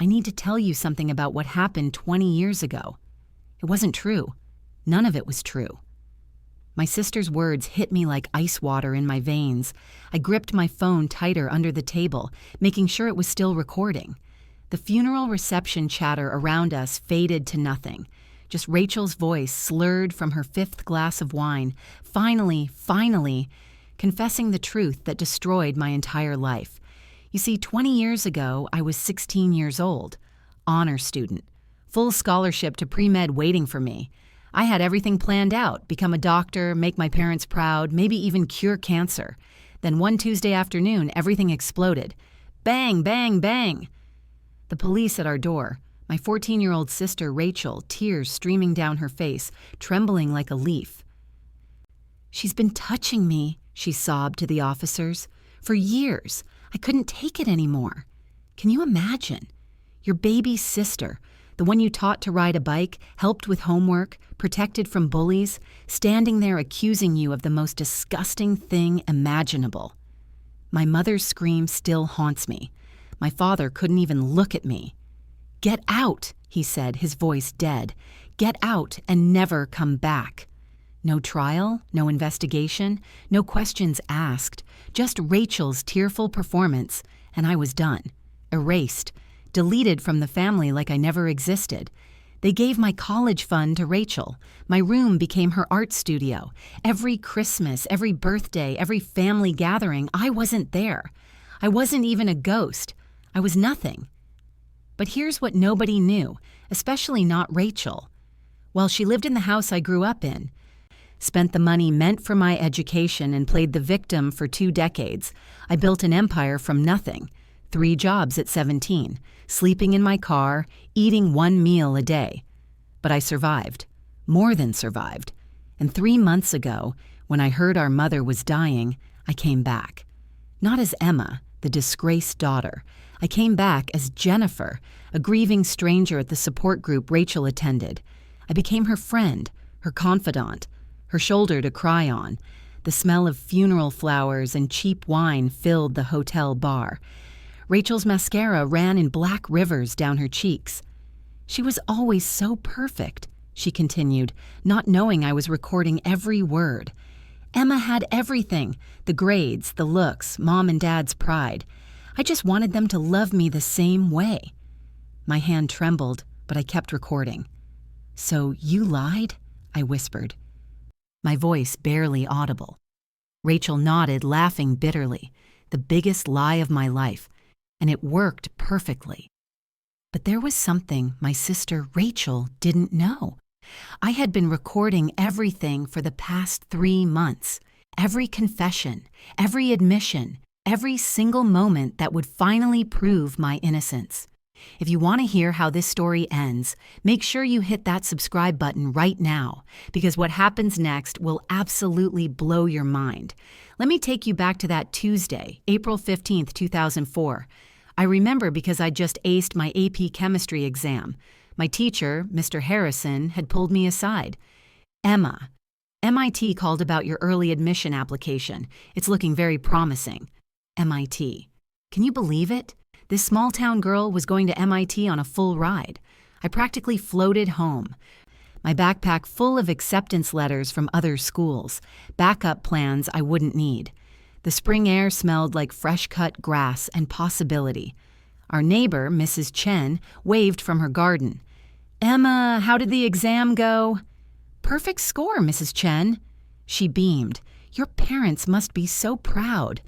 I need to tell you something about what happened 20 years ago. It wasn't true. None of it was true. My sister's words hit me like ice water in my veins. I gripped my phone tighter under the table, making sure it was still recording. The funeral reception chatter around us faded to nothing. Just Rachel's voice slurred from her fifth glass of wine, finally, confessing the truth that destroyed my entire life. You see, 20 years ago, I was 16 years old, honor student, full scholarship to pre-med waiting for me. I had everything planned out, become a doctor, make my parents proud, maybe even cure cancer. Then one Tuesday afternoon, everything exploded. Bang, bang, bang. The police at our door. My 14-year-old sister, Rachel, tears streaming down her face, trembling like a leaf. "She's been touching me," she sobbed to the officers. "For years. I couldn't take it anymore." Can you imagine? Your baby sister, the one you taught to ride a bike, helped with homework, protected from bullies, standing there accusing you of the most disgusting thing imaginable. My mother's scream still haunts me. My father couldn't even look at me. "Get out," he said, his voice dead. "Get out and never come back." No trial, no investigation, no questions asked, just Rachel's tearful performance, and I was done, erased, deleted from the family like I never existed. They gave my college fund to Rachel. My room became her art studio. Every Christmas, every birthday, every family gathering, I wasn't there. I wasn't even a ghost. I was nothing. But here's what nobody knew, especially not Rachel. While she lived in the house I grew up in, spent the money meant for my education and played the victim for 2 decades, I built an empire from nothing. 3 jobs at 17, sleeping in my car, eating 1 meal a day. But I survived, more than survived. And 3 months ago, when I heard our mother was dying, I came back. Not as Emma, the disgraced daughter. I came back as Jennifer, a grieving stranger at the support group Rachel attended. I became her friend, her confidant, her shoulder to cry on. The smell of funeral flowers and cheap wine filled the hotel bar. Rachel's mascara ran in black rivers down her cheeks. "She was always so perfect," she continued, not knowing I was recording every word. "Emma had everything, the grades, the looks, mom and dad's pride. I just wanted them to love me the same way." My hand trembled, but I kept recording. "So you lied?" I whispered, my voice barely audible. Rachel nodded, laughing bitterly. The biggest lie of my life, and it worked perfectly. But there was something my sister Rachel didn't know. I had been recording everything for the past 3 months. Every confession, every admission, every single moment that would finally prove my innocence. If you want to hear how this story ends, make sure you hit that subscribe button right now, because what happens next will absolutely blow your mind. Let me take you back to that Tuesday, April 15th, 2004. I remember because I just aced my AP chemistry exam. My teacher, Mr. Harrison, had pulled me aside. "Emma, MIT called about your early admission application. It's looking very promising." MIT. Can you believe it? This small-town girl was going to MIT on a full ride. I practically floated home. My backpack full of acceptance letters from other schools, backup plans I wouldn't need. The spring air smelled like fresh-cut grass and possibility. Our neighbor, Mrs. Chen, waved from her garden. "Emma, how did the exam go?" "Perfect score, Mrs. Chen." She beamed. "Your parents must be so proud."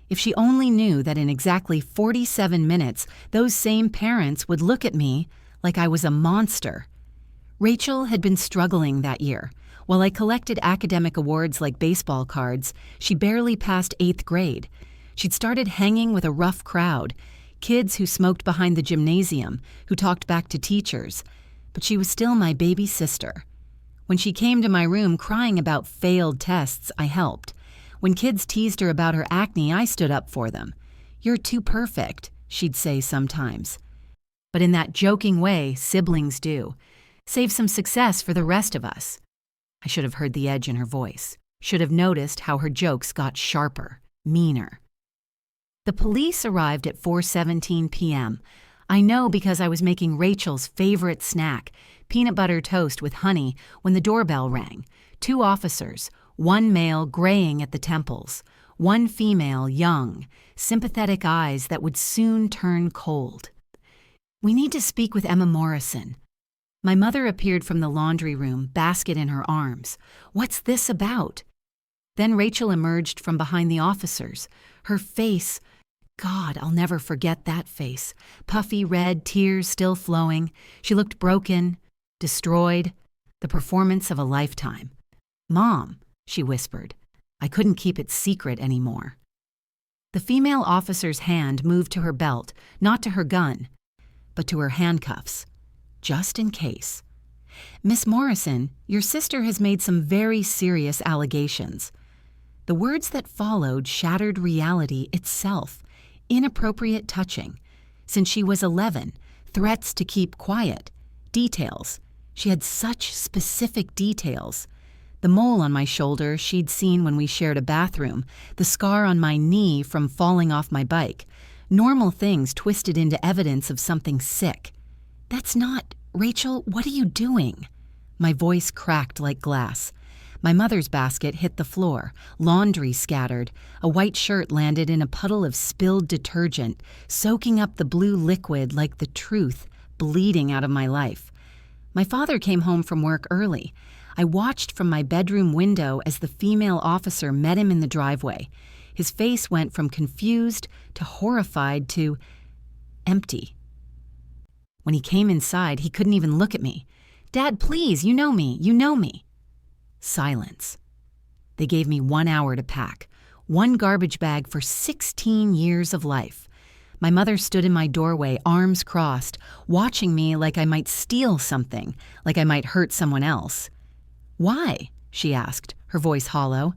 If she only knew that in exactly 47 minutes, those same parents would look at me like I was a monster. Rachel had been struggling that year. While I collected academic awards like baseball cards, she barely passed 8th grade. She'd started hanging with a rough crowd, kids who smoked behind the gymnasium, who talked back to teachers. But she was still my baby sister. When she came to my room crying about failed tests, I helped. When kids teased her about her acne, I stood up for them. "You're too perfect," she'd say sometimes. But in that joking way siblings do. Save some success for the rest of us. I should have heard the edge in her voice. Should have noticed how her jokes got sharper, meaner. The police arrived at 4:17 p.m. I know because I was making Rachel's favorite snack, peanut butter toast with honey, when the doorbell rang. 2 officers, one male graying at the temples, one female young, sympathetic eyes that would soon turn cold. "We need to speak with Emma Morrison." My mother appeared from the laundry room, basket in her arms. "What's this about?" Then Rachel emerged from behind the officers. Her face, God, I'll never forget that face. Puffy red, tears still flowing. She looked broken, destroyed, the performance of a lifetime. "Mom," she whispered. I couldn't keep it secret anymore. The female officer's hand moved to her belt, not to her gun, but to her handcuffs, just in case. "Miss Morrison, your sister has made some very serious allegations." The words that followed shattered reality itself. Inappropriate touching. Since she was 11, threats to keep quiet. Details. She had such specific details. The mole on my shoulder she'd seen when we shared a bathroom, the scar on my knee from falling off my bike. Normal things twisted into evidence of something sick. "That's not... Rachel, what are you doing?" My voice cracked like glass. My mother's basket hit the floor, laundry scattered, a white shirt landed in a puddle of spilled detergent, soaking up the blue liquid like the truth, bleeding out of my life. My father came home from work early. I watched from my bedroom window as the female officer met him in the driveway. His face went from confused to horrified to empty. When he came inside, he couldn't even look at me. "Dad, please, you know me, you know me." Silence. They gave me 1 hour to pack, 1 garbage bag for 16 years of life. My mother stood in my doorway, arms crossed, watching me like I might steal something, like I might hurt someone else. "Why?" she asked, her voice hollow.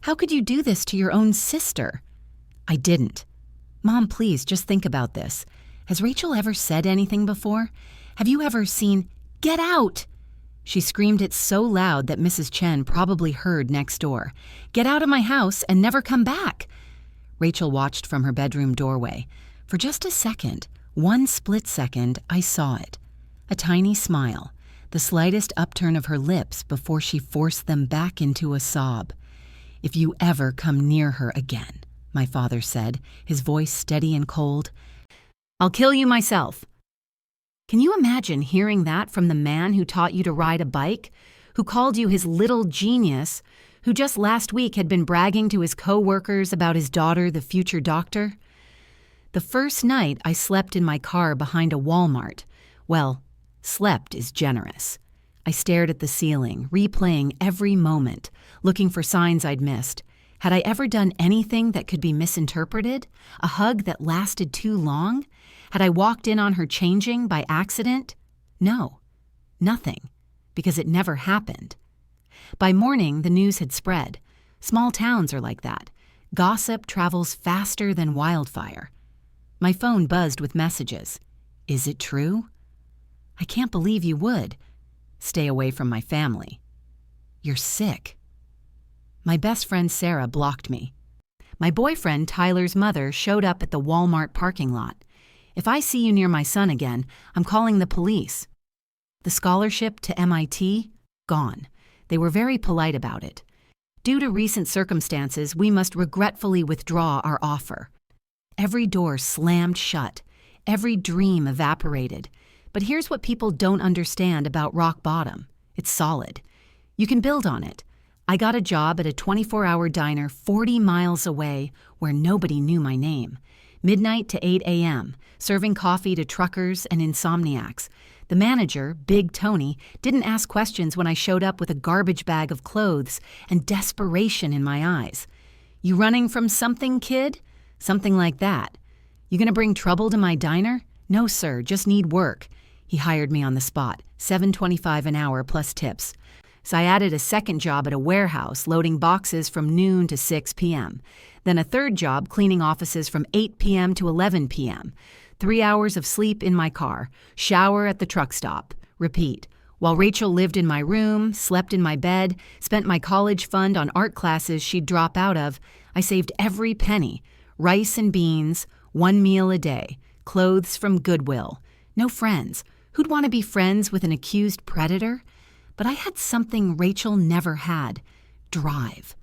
"How could you do this to your own sister?" I didn't. "Mom, please, just think about this. Has Rachel ever said anything before? Have you ever seen—" "Get out!" She screamed it so loud that Mrs. Chen probably heard next door. "Get out of my house and never come back!" Rachel watched from her bedroom doorway. For just a second, 1 split second, I saw it. A tiny smile, the slightest upturn of her lips before she forced them back into a sob. "If you ever come near her again," my father said, his voice steady and cold, "I'll kill you myself." Can you imagine hearing that from the man who taught you to ride a bike, who called you his little genius, who just last week had been bragging to his co-workers about his daughter, the future doctor? The first night I slept in my car behind a Walmart. Well, slept is generous. I stared at the ceiling, replaying every moment, looking for signs I'd missed. Had I ever done anything that could be misinterpreted? A hug that lasted too long? Had I walked in on her changing by accident? No, nothing, because it never happened. By morning, the news had spread. Small towns are like that. Gossip travels faster than wildfire. My phone buzzed with messages. "Is it true?" "I can't believe you would." "Stay away from my family." "You're sick." My best friend Sarah blocked me. My boyfriend Tyler's mother showed up at the Walmart parking lot. "If I see you near my son again, I'm calling the police." The scholarship to MIT? Gone. They were very polite about it. "Due to recent circumstances, we must regretfully withdraw our offer." Every door slammed shut. Every dream evaporated. But here's what people don't understand about rock bottom. It's solid. You can build on it. I got a job at a 24-hour diner 40 miles away where nobody knew my name. Midnight to 8 a.m., serving coffee to truckers and insomniacs. The manager, Big Tony, didn't ask questions when I showed up with a garbage bag of clothes and desperation in my eyes. "You running from something, kid?" Something like that. "You gonna bring trouble to my diner?" "No, sir, just need work." He hired me on the spot, $7.25 an hour plus tips. So I added a second job at a warehouse, loading boxes from noon to 6 p.m. Then a third job cleaning offices from 8 p.m. to 11 p.m. 3 hours of sleep in my car, shower at the truck stop, repeat. While Rachel lived in my room, slept in my bed, spent my college fund on art classes she'd drop out of, I saved every penny. Rice and beans, 1 meal a day, clothes from Goodwill. No friends. Who'd want to be friends with an accused predator? But I had something Rachel never had. Drive.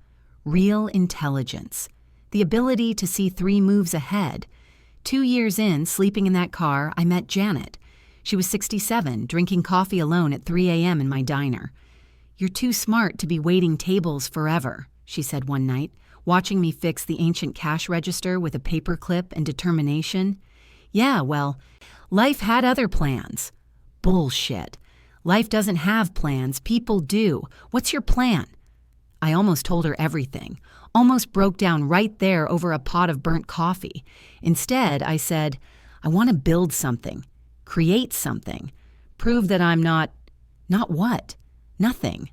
Real intelligence. The ability to see 3 moves ahead. 2 years in, sleeping in that car, I met Janet. She was 67, drinking coffee alone at 3 a.m. in my diner. "You're too smart to be waiting tables forever," she said one night, watching me fix the ancient cash register with a paperclip and determination. "Yeah, well, life had other plans." "Bullshit. Life doesn't have plans, people do. What's your plan?" I almost told her everything, almost broke down right there over a pot of burnt coffee. Instead, I said, "I want to build something, create something, prove that I'm not what? Nothing."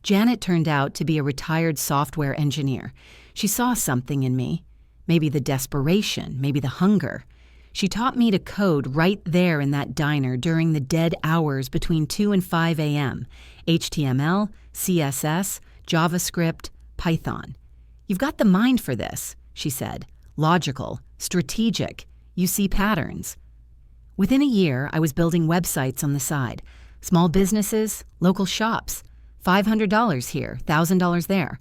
Janet turned out to be a retired software engineer. She saw something in me, maybe the desperation, maybe the hunger. She taught me to code right there in that diner during the dead hours between 2 and 5 a.m. HTML, CSS, JavaScript, Python. "You've got the mind for this," she said. "Logical, strategic. You see patterns." Within a year, I was building websites on the side. Small businesses, local shops. $500 here, $1,000 there.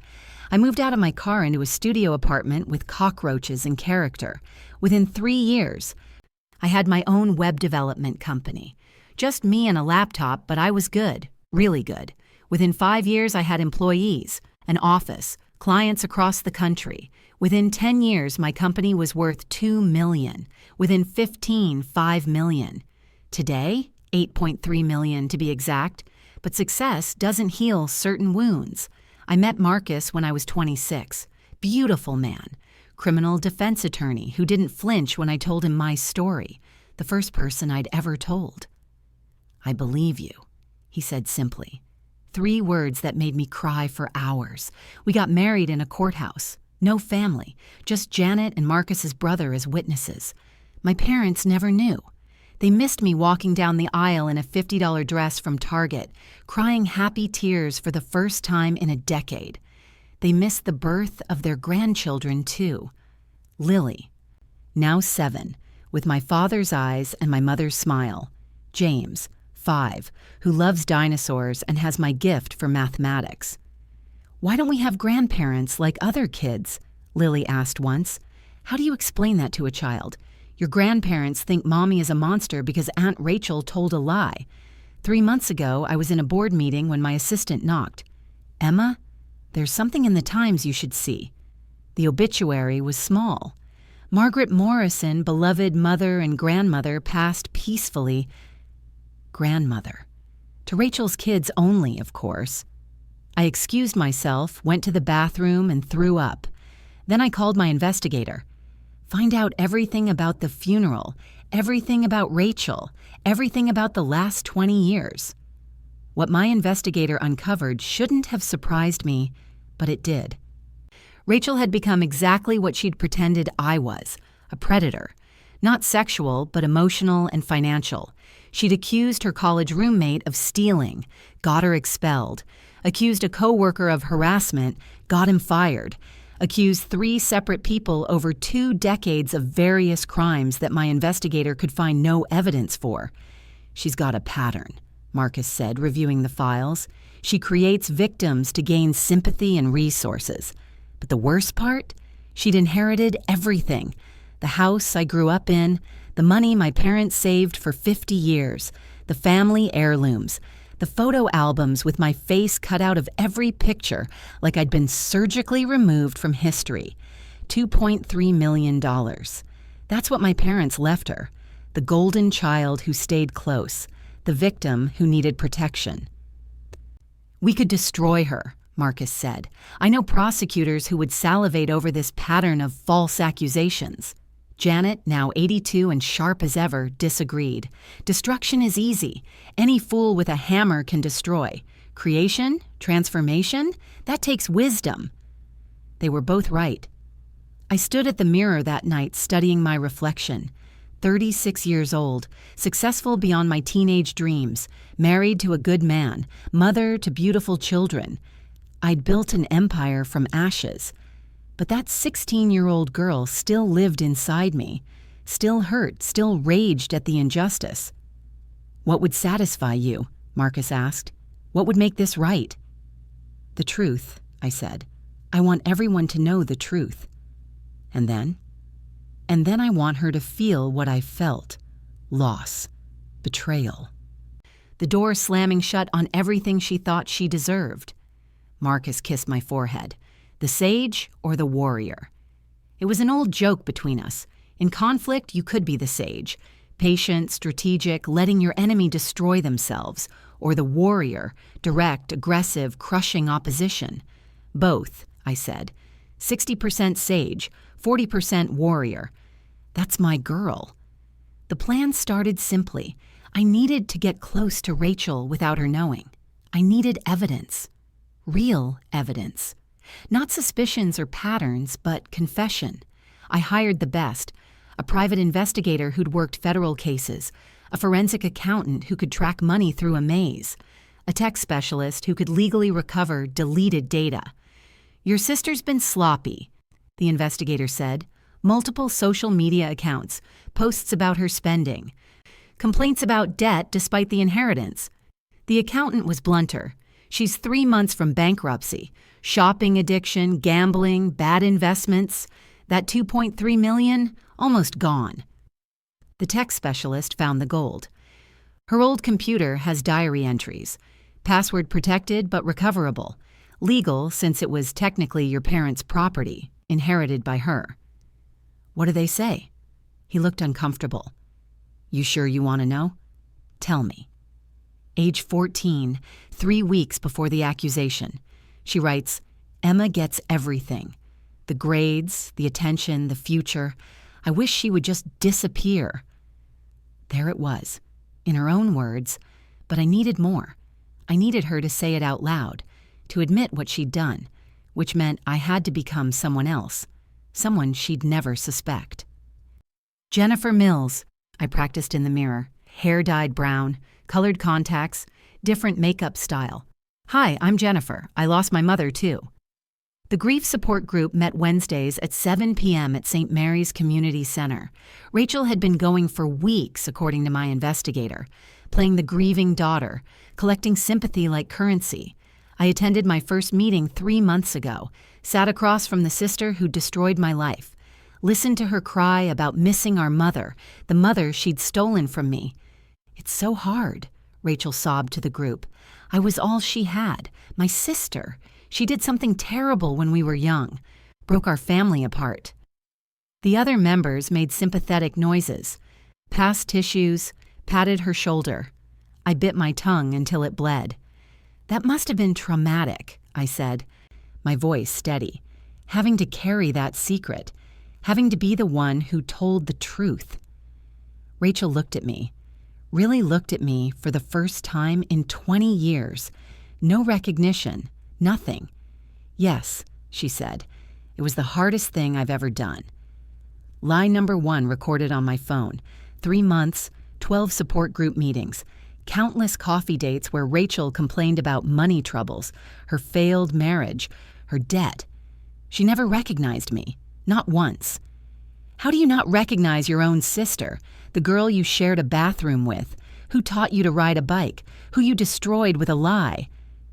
I moved out of my car into a studio apartment with cockroaches and character. Within 3 years, I had my own web development company. Just me and a laptop, but I was good, really good. Within 5 years, I had employees, an office, clients across the country. Within 10 years, my company was worth $2 million. Within 15, $5 million. Today, $8.3 million to be exact. But success doesn't heal certain wounds. I met Marcus when I was 26. Beautiful man. Criminal defense attorney who didn't flinch when I told him my story. The first person I'd ever told. "I believe you," he said simply. 3 words that made me cry for hours. We got married in a courthouse. No family. Just Janet and Marcus's brother as witnesses. My parents never knew. They missed me walking down the aisle in a $50 dress from Target, crying happy tears for the first time in a decade. They missed the birth of their grandchildren, too. Lily, now 7, with my father's eyes and my mother's smile. James, 5, who loves dinosaurs and has my gift for mathematics. "Why don't we have grandparents like other kids?" Lily asked once. "How do you explain that to a child? Your grandparents think Mommy is a monster because Aunt Rachel told a lie. 3 months ago, I was in a board meeting when my assistant knocked. "Emma, there's something in the Times you should see." The obituary was small. Margaret Morrison, beloved mother and grandmother, passed peacefully. Grandmother. To Rachel's kids only, of course. I excused myself, went to the bathroom, and threw up. Then I called my investigator. Find out everything about the funeral, everything about Rachel, everything about the last 20 years. What my investigator uncovered shouldn't have surprised me, but it did. Rachel had become exactly what she'd pretended I was, a predator. Not sexual, but emotional and financial. She'd accused her college roommate of stealing, got her expelled. Accused a coworker of harassment, got him fired. Accused 3 separate people over 2 decades of various crimes that my investigator could find no evidence for. "She's got a pattern," Marcus said, reviewing the files. "She creates victims to gain sympathy and resources. But the worst part? She'd inherited everything. The house I grew up in, the money my parents saved for 50 years, the family heirlooms, the photo albums with my face cut out of every picture like I'd been surgically removed from history. $2.3 million. That's what my parents left her. The golden child who stayed close, the victim who needed protection." "We could destroy her," Marcus said. "I know prosecutors who would salivate over this pattern of false accusations." Janet, now 82 and sharp as ever, disagreed. "Destruction is easy. Any fool with a hammer can destroy. Creation, transformation, that takes wisdom." They were both right. I stood at the mirror that night studying my reflection. 36 years old, successful beyond my teenage dreams, married to a good man, mother to beautiful children. I'd built an empire from ashes. But that 16-year-old girl still lived inside me. still hurt, still raged at the injustice. "What would satisfy you?" Marcus asked. "What would make this right?" "The truth," I said. "I want everyone to know the truth." And then? And then I want her to feel what I felt. Loss. Betrayal. The door slamming shut on everything she thought she deserved. Marcus kissed my forehead. The sage or the warrior? It was an old joke between us. In conflict, you could be the sage, patient, strategic, letting your enemy destroy themselves, or the warrior, direct, aggressive, crushing opposition. Both, I said. 60% sage, 40% warrior. That's my girl. The plan started simply. I needed to get close to Rachel without her knowing. I needed evidence. Real evidence. Not suspicions or patterns, but confession. I hired the best. A private investigator who'd worked federal cases, a forensic accountant who could track money through a maze, a tech specialist who could legally recover deleted data. "Your sister's been sloppy," the investigator said. "Multiple social media accounts, posts about her spending, complaints about debt despite the inheritance." The accountant was blunter. "She's 3 months from bankruptcy. Shopping addiction, gambling, bad investments. That $2.3 million, almost gone." The tech specialist found the gold. "Her old computer has diary entries. Password protected but recoverable. Legal since it was technically your parents' property, inherited by her." "What do they say?" He looked uncomfortable. "You sure you want to know?" "Tell me." Age 14, 3 weeks before the accusation. She writes, "Emma gets everything. The grades, the attention, the future. I wish she would just disappear." There it was, in her own words, but I needed more. I needed her to say it out loud, to admit what she'd done, which meant I had to become someone else, someone she'd never suspect. "Jennifer Mills," I practiced in the mirror, hair dyed brown, colored contacts, different makeup style. "Hi, I'm Jennifer. I lost my mother, too." The grief support group met Wednesdays at 7 p.m. at St. Mary's Community Center. Rachel had been going for weeks, according to my investigator, playing the grieving daughter, collecting sympathy like currency. I attended my first meeting 3 months ago, sat across from the sister who destroyed my life, listened to her cry about missing our mother, the mother she'd stolen from me. "It's so hard," Rachel sobbed to the group. "I was all she had, my sister. She did something terrible when we were young, broke our family apart." The other members made sympathetic noises, passed tissues, patted her shoulder. I bit my tongue until it bled. "That must have been traumatic," I said, my voice steady, having to carry that secret, having to be the one who told the truth. Rachel looked at me, really looked at me for the first time in 20 years. No recognition, nothing. "Yes," she said, "it was the hardest thing I've ever done." Line number 1 recorded on my phone. 3 months, 12 support group meetings, countless coffee dates where Rachel complained about money troubles, her failed marriage, her debt. She never recognized me, not once. How do you not recognize your own sister, the girl you shared a bathroom with, who taught you to ride a bike, who you destroyed with a lie?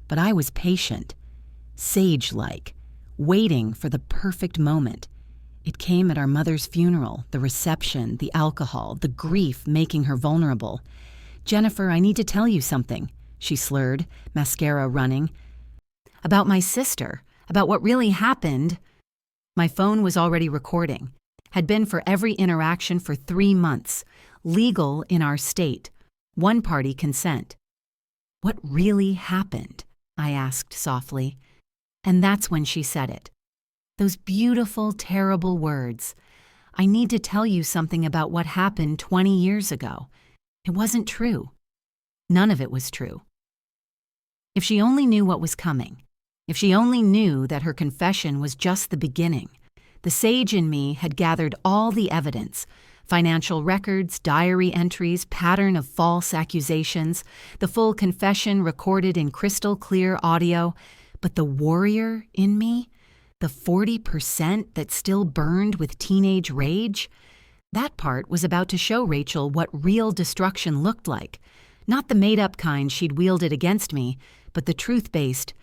But I was patient, sage-like, waiting for the perfect moment. It came at our mother's funeral, the reception, the alcohol, the grief making her vulnerable. "Jennifer, I need to tell you something," she slurred, mascara running. "About my sister, about what really happened." My phone was already recording, had been for every interaction for 3 months, legal in our state, one-party consent. "What really happened?" I asked softly. And that's when she said it. Those beautiful, terrible words. "I need to tell you something about what happened 20 years ago. It wasn't true. None of it was true." If she only knew what was coming, if she only knew that her confession was just the beginning. The sage in me had gathered all the evidence, financial records, diary entries, pattern of false accusations, the full confession recorded in crystal clear audio. But the warrior in me, the 40% that still burned with teenage rage, That part was about to show Rachel what real destruction looked like. Not the made-up kind she'd wielded against me, but the truth-based,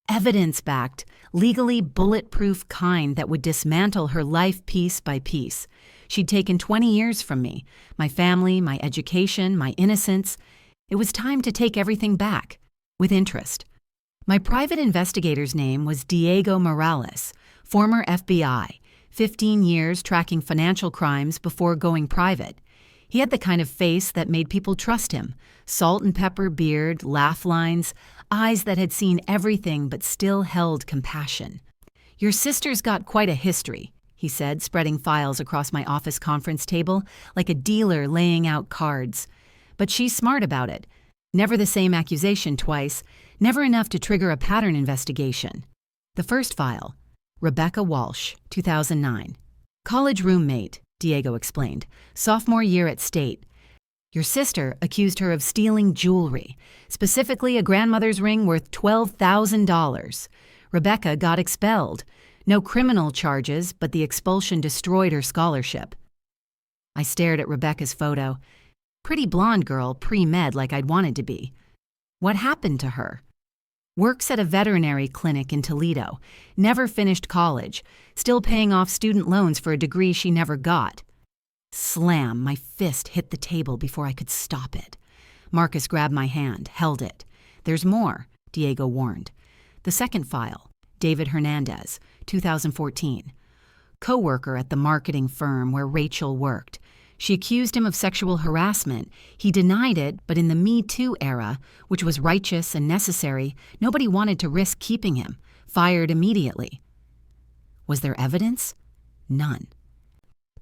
evidence-backed, legally bulletproof kind that would dismantle her life piece by piece. She'd taken 20 years from me, my family, my education, my innocence. It was time to take everything back, with interest. My private investigator's name was Diego Morales, former FBI, 15 years tracking financial crimes before going private. He had the kind of face that made people trust him, salt and pepper beard, laugh lines, eyes that had seen everything but still held compassion. "Your sister's got quite a history," he said, spreading files across my office conference table like a dealer laying out cards. "But she's smart about it. Never the same accusation twice, never enough to trigger a pattern investigation." The first file, Rebecca Walsh, 2009. "College roommate," Diego explained, "sophomore year at State. Your sister accused her of stealing jewelry, specifically a grandmother's ring worth $12,000. Rebecca got expelled. No criminal charges, but the expulsion destroyed her scholarship." I stared at Rebecca's photo. Pretty blonde girl, pre-med like I'd wanted to be. What happened to her? Works at a veterinary clinic in Toledo. Never finished college. Still paying off student loans for a degree she never got. Slam, my fist hit the table before I could stop it. Marcus grabbed my hand, held it. "There's more," Diego warned. The second file, David Hernandez, 2014. Co-worker at the marketing firm where Rachel worked. She accused him of sexual harassment. He denied it, but in the Me Too era, which was righteous and necessary, nobody wanted to risk keeping him. Fired immediately. Was there evidence? None.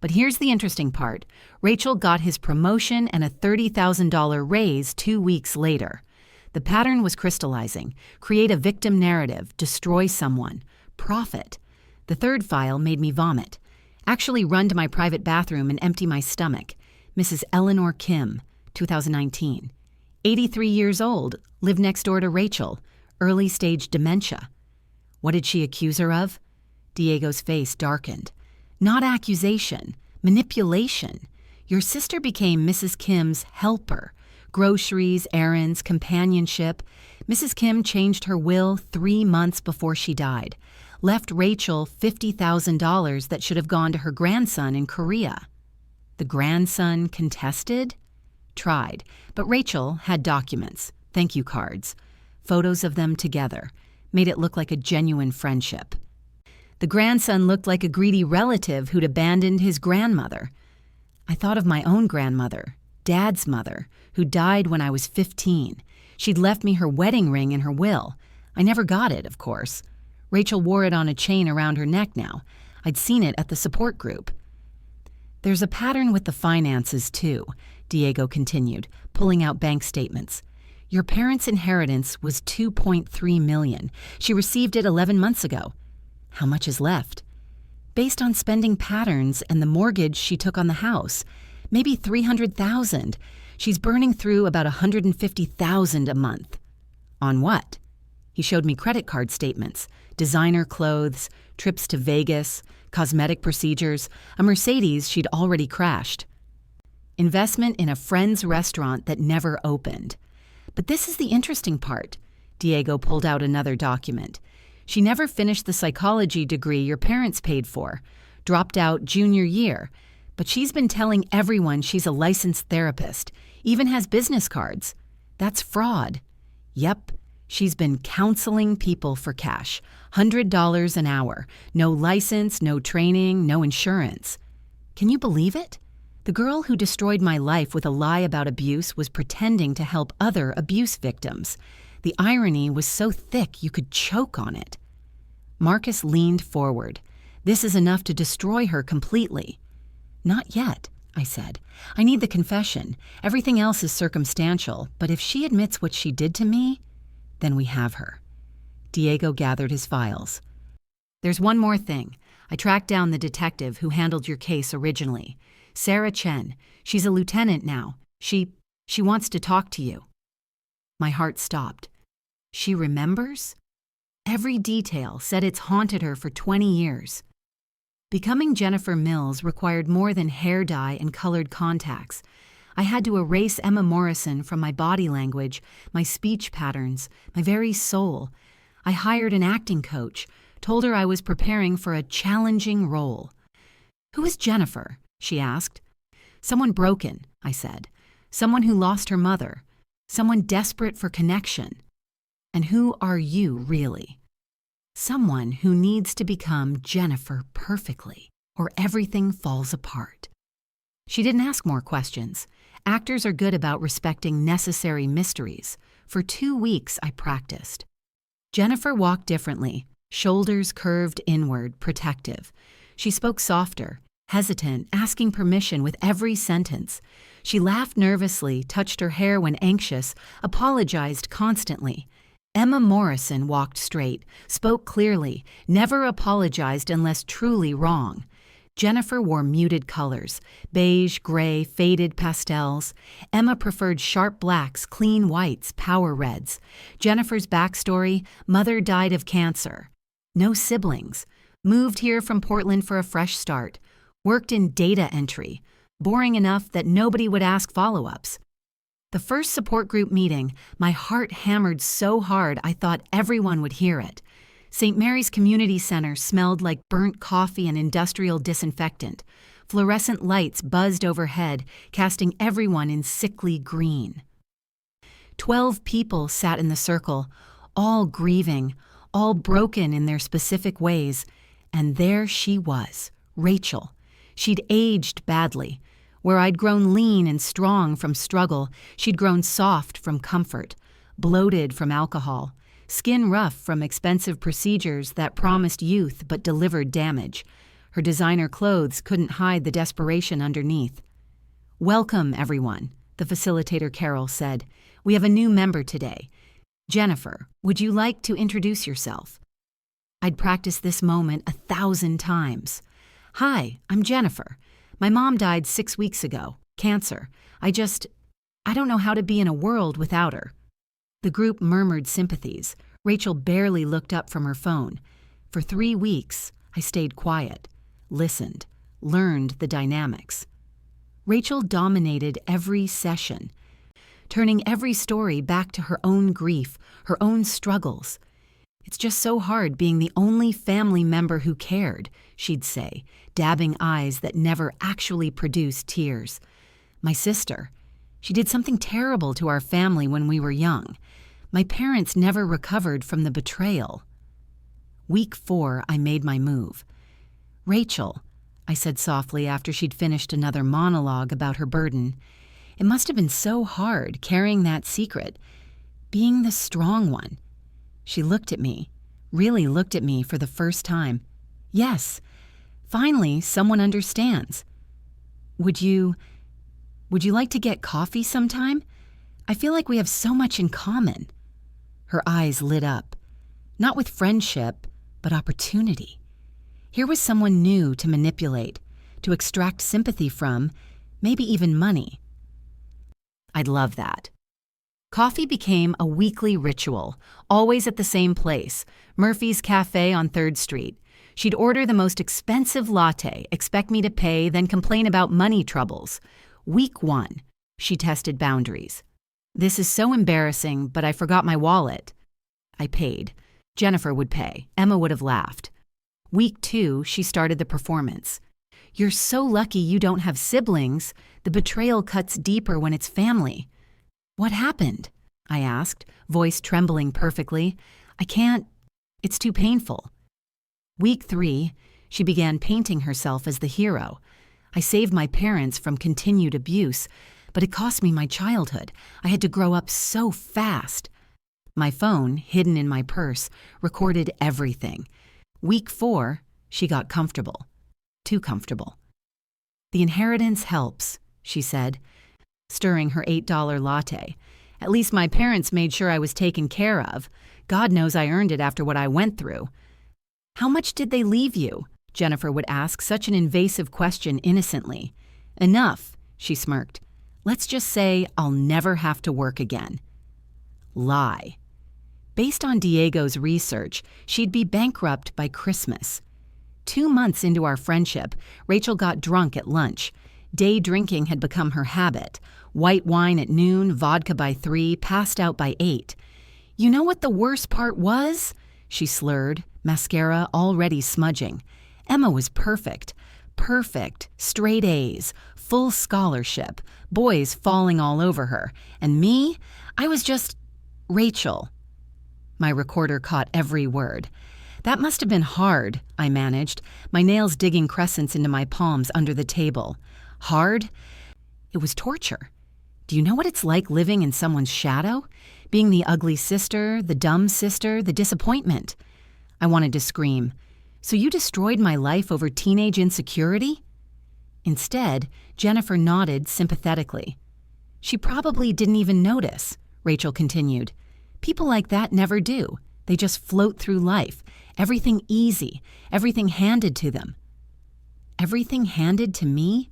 But here's the interesting part. Rachel got his promotion and a $30,000 raise 2 weeks later. The pattern was crystallizing. Create a victim narrative, destroy someone, profit. The third file made me vomit. Actually run to my private bathroom and empty my stomach. Mrs. Eleanor Kim, 2019. 83 years old, lived next door to Rachel, early stage dementia. What did she accuse her of? Diego's face darkened. Not accusation, manipulation. Your sister became Mrs. Kim's helper. Groceries, errands, companionship. Mrs. Kim changed her will 3 months before she died. Left Rachel $50,000 that should have gone to her grandson in Korea. The grandson contested? Tried, but Rachel had documents, thank you cards, photos of them together, made it look like a genuine friendship. The grandson looked like a greedy relative who'd abandoned his grandmother. I thought of my own grandmother, Dad's mother, who died when I was 15. She'd left me her wedding ring in her will. I never got it, of course. Rachel wore it on a chain around her neck now. I'd seen it at the support group. There's a pattern with the finances, too, Diego continued, pulling out bank statements. Your parents' inheritance was $2.3 million. She received it 11 months ago. How much is left? Based on spending patterns and the mortgage she took on the house, maybe $300,000. She's burning through about $150,000 a month. On what? He showed me credit card statements, designer clothes, trips to Vegas, cosmetic procedures, a Mercedes she'd already crashed. Investment in a friend's restaurant that never opened. But this is the interesting part. Diego pulled out another document. She never finished the psychology degree your parents paid for, dropped out junior year, but she's been telling everyone she's a licensed therapist, even has business cards. That's fraud. Yep. She's been counseling people for cash, $100 an hour, no license, no training, no insurance. Can you believe it? The girl who destroyed my life with a lie about abuse was pretending to help other abuse victims. The irony was so thick you could choke on it. Marcus leaned forward. This is enough to destroy her completely. Not yet, I said. I need the confession. Everything else is circumstantial, but if she admits what she did to me, then we have her. Diego gathered his files. There's one more thing. I tracked down the detective who handled your case originally. Sarah Chen. She's a lieutenant now. She wants to talk to you. My heart stopped. She remembers? Every detail said it's haunted her for 20 years. Becoming Jennifer Mills required more than hair dye and colored contacts. I had to erase Emma Morrison from my body language, my speech patterns, my very soul. I hired an acting coach, told her I was preparing for a challenging role. "Who is Jennifer?" she asked. "Someone broken," I said. "Someone who lost her mother. Someone desperate for connection." "And who are you, really?" "Someone who needs to become Jennifer perfectly, or everything falls apart." She didn't ask more questions. Actors are good about respecting necessary mysteries. For 2 weeks, I practiced. Jennifer walked differently, shoulders curved inward, protective. She spoke softer, hesitant, asking permission with every sentence. She laughed nervously, touched her hair when anxious, apologized constantly. Emma Morrison walked straight, spoke clearly, never apologized unless truly wrong. Jennifer wore muted colors, beige, gray, faded pastels. Emma preferred sharp blacks, clean whites, power reds. Jennifer's backstory: mother died of cancer. No siblings. Moved here from Portland for a fresh start. Worked in data entry. Boring enough that nobody would ask follow-ups. The first support group meeting, my heart hammered so hard I thought everyone would hear it. St. Mary's Community Center smelled like burnt coffee and industrial disinfectant. Fluorescent lights buzzed overhead, casting everyone in sickly green. 12 people sat in the circle, all grieving, all broken in their specific ways. And there she was, Rachel. She'd aged badly. Where I'd grown lean and strong from struggle, she'd grown soft from comfort, bloated from alcohol, skin rough from expensive procedures that promised youth but delivered damage. Her designer clothes couldn't hide the desperation underneath. "Welcome, everyone," the facilitator Carol said. "We have a new member today. Jennifer, would you like to introduce yourself?" I'd practiced this moment 1,000 times. "Hi, I'm Jennifer. My mom died 6 weeks ago. Cancer. I don't know how to be in a world without her." The group murmured sympathies. Rachel barely looked up from her phone. For 3 weeks, I stayed quiet, listened, learned the dynamics. Rachel dominated every session, turning every story back to her own grief, her own struggles. "It's just so hard being the only family member who cared," she'd say, dabbing eyes that never actually produced tears. "My sister, she did something terrible to our family when we were young. My parents never recovered from the betrayal." Week 4, I made my move. "Rachel," I said softly after she'd finished another monologue about her burden, "it must have been so hard carrying that secret, being the strong one." She looked at me, really looked at me for the first time. "Yes, finally someone understands. Would you like to get coffee sometime? I feel like we have so much in common." Her eyes lit up. Not with friendship, but opportunity. Here was someone new to manipulate, to extract sympathy from, maybe even money. I'd love that. Coffee became a weekly ritual, always at the same place, Murphy's Cafe on 3rd Street. She'd order the most expensive latte, expect me to pay, then complain about money troubles. Week 1, she tested boundaries. "This is so embarrassing, but I forgot my wallet." I paid. Jennifer would pay. Emma would have laughed. Week 2, she started the performance. "You're so lucky you don't have siblings. The betrayal cuts deeper when it's family." "What happened?" I asked, voice trembling perfectly. It's too painful." Week 3, she began painting herself as the hero. "I saved my parents from continued abuse, but it cost me my childhood. I had to grow up so fast." My phone, hidden in my purse, recorded everything. Week 4, she got comfortable. Too comfortable. "The inheritance helps," she said, stirring her $8 latte. "At least my parents made sure I was taken care of. God knows I earned it after what I went through." "How much did they leave you?" Jennifer would ask such an invasive question innocently. "Enough," she smirked. "Let's just say I'll never have to work again." Lie. Based on Diego's research, she'd be bankrupt by Christmas. 2 months into our friendship, Rachel got drunk at lunch. Day drinking had become her habit. White wine at noon, vodka by 3, passed out by 8. "You know what the worst part was?" she slurred, mascara already smudging. "Emma was perfect. Perfect. Straight A's. Full scholarship. Boys falling all over her. And me? I was just... Rachel." My recorder caught every word. "That must have been hard," I managed, my nails digging crescents into my palms under the table. "Hard? It was torture. Do you know what it's like living in someone's shadow? Being the ugly sister, the dumb sister, the disappointment." I wanted to scream. "So you destroyed my life over teenage insecurity?" Instead, Jennifer nodded sympathetically. "She probably didn't even notice," Rachel continued. "People like that never do. They just float through life. Everything easy. Everything handed to them." Everything handed to me?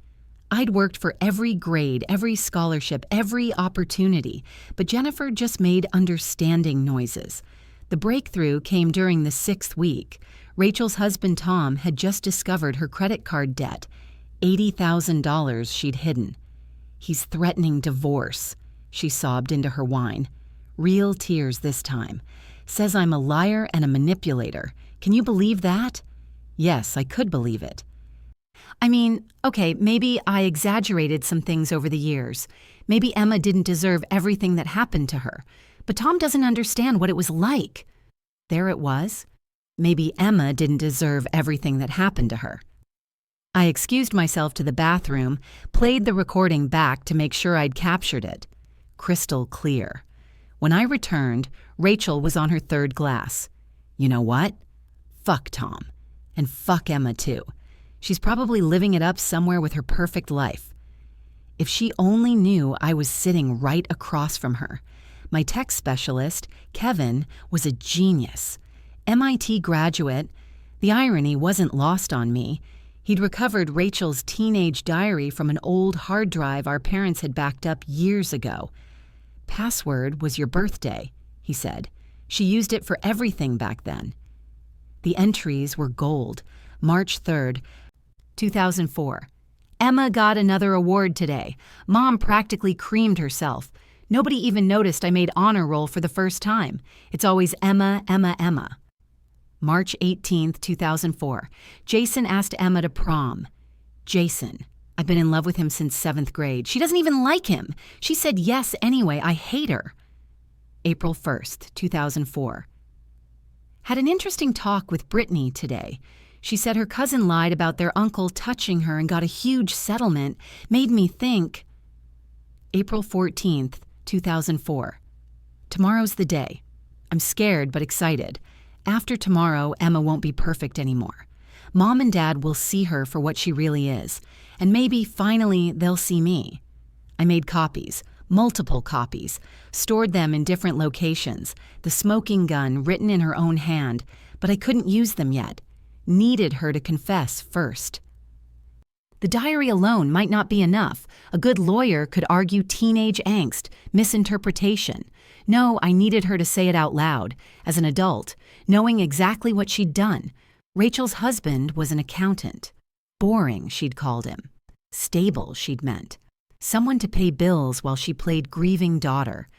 I'd worked for every grade, every scholarship, every opportunity, but Jennifer just made understanding noises. The breakthrough came during the 6th week. Rachel's husband Tom had just discovered her credit card debt, $80,000 she'd hidden. "He's threatening divorce," she sobbed into her wine. Real tears this time. "Says I'm a liar and a manipulator. Can you believe that?" Yes, I could believe it. I mean, okay, maybe I exaggerated some things over the years. Maybe Emma didn't deserve everything that happened to her. But Tom doesn't understand what it was like. There it was. Maybe Emma didn't deserve everything that happened to her. I excused myself to the bathroom, played the recording back to make sure I'd captured it. Crystal clear. When I returned, Rachel was on her 3rd glass. You know what? Fuck Tom. And fuck Emma too. She's probably living it up somewhere with her perfect life. If she only knew I was sitting right across from her. My tech specialist, Kevin, was a genius. MIT graduate. The irony wasn't lost on me. He'd recovered Rachel's teenage diary from an old hard drive our parents had backed up years ago. "Password was your birthday," he said. "She used it for everything back then." The entries were gold. March 3rd, 2004. "Emma got another award today. Mom practically creamed herself. Nobody even noticed I made honor roll for the first time. It's always Emma, Emma, Emma." March 18th, 2004. "Jason asked Emma to prom." Jason. I've been in love with him since 7th grade. She doesn't even like him. She said yes anyway. I hate her. April 1st, 2004. Had an interesting talk with Brittany today. She said her cousin lied about their uncle touching her and got a huge settlement. Made me think. April 14th, 2004. Tomorrow's the day. I'm scared but excited. After tomorrow, Emma won't be perfect anymore. Mom and Dad will see her for what she really is, and maybe finally they'll see me. I made copies, multiple copies, stored them in different locations, the smoking gun written in her own hand, but I couldn't use them yet. Needed her to confess first. The diary alone might not be enough. A good lawyer could argue teenage angst, misinterpretation. No, I needed her to say it out loud, as an adult, knowing exactly what she'd done. Rachel's husband was an accountant. Boring, she'd called him. Stable, she'd meant. Someone to pay bills while she played grieving daughter.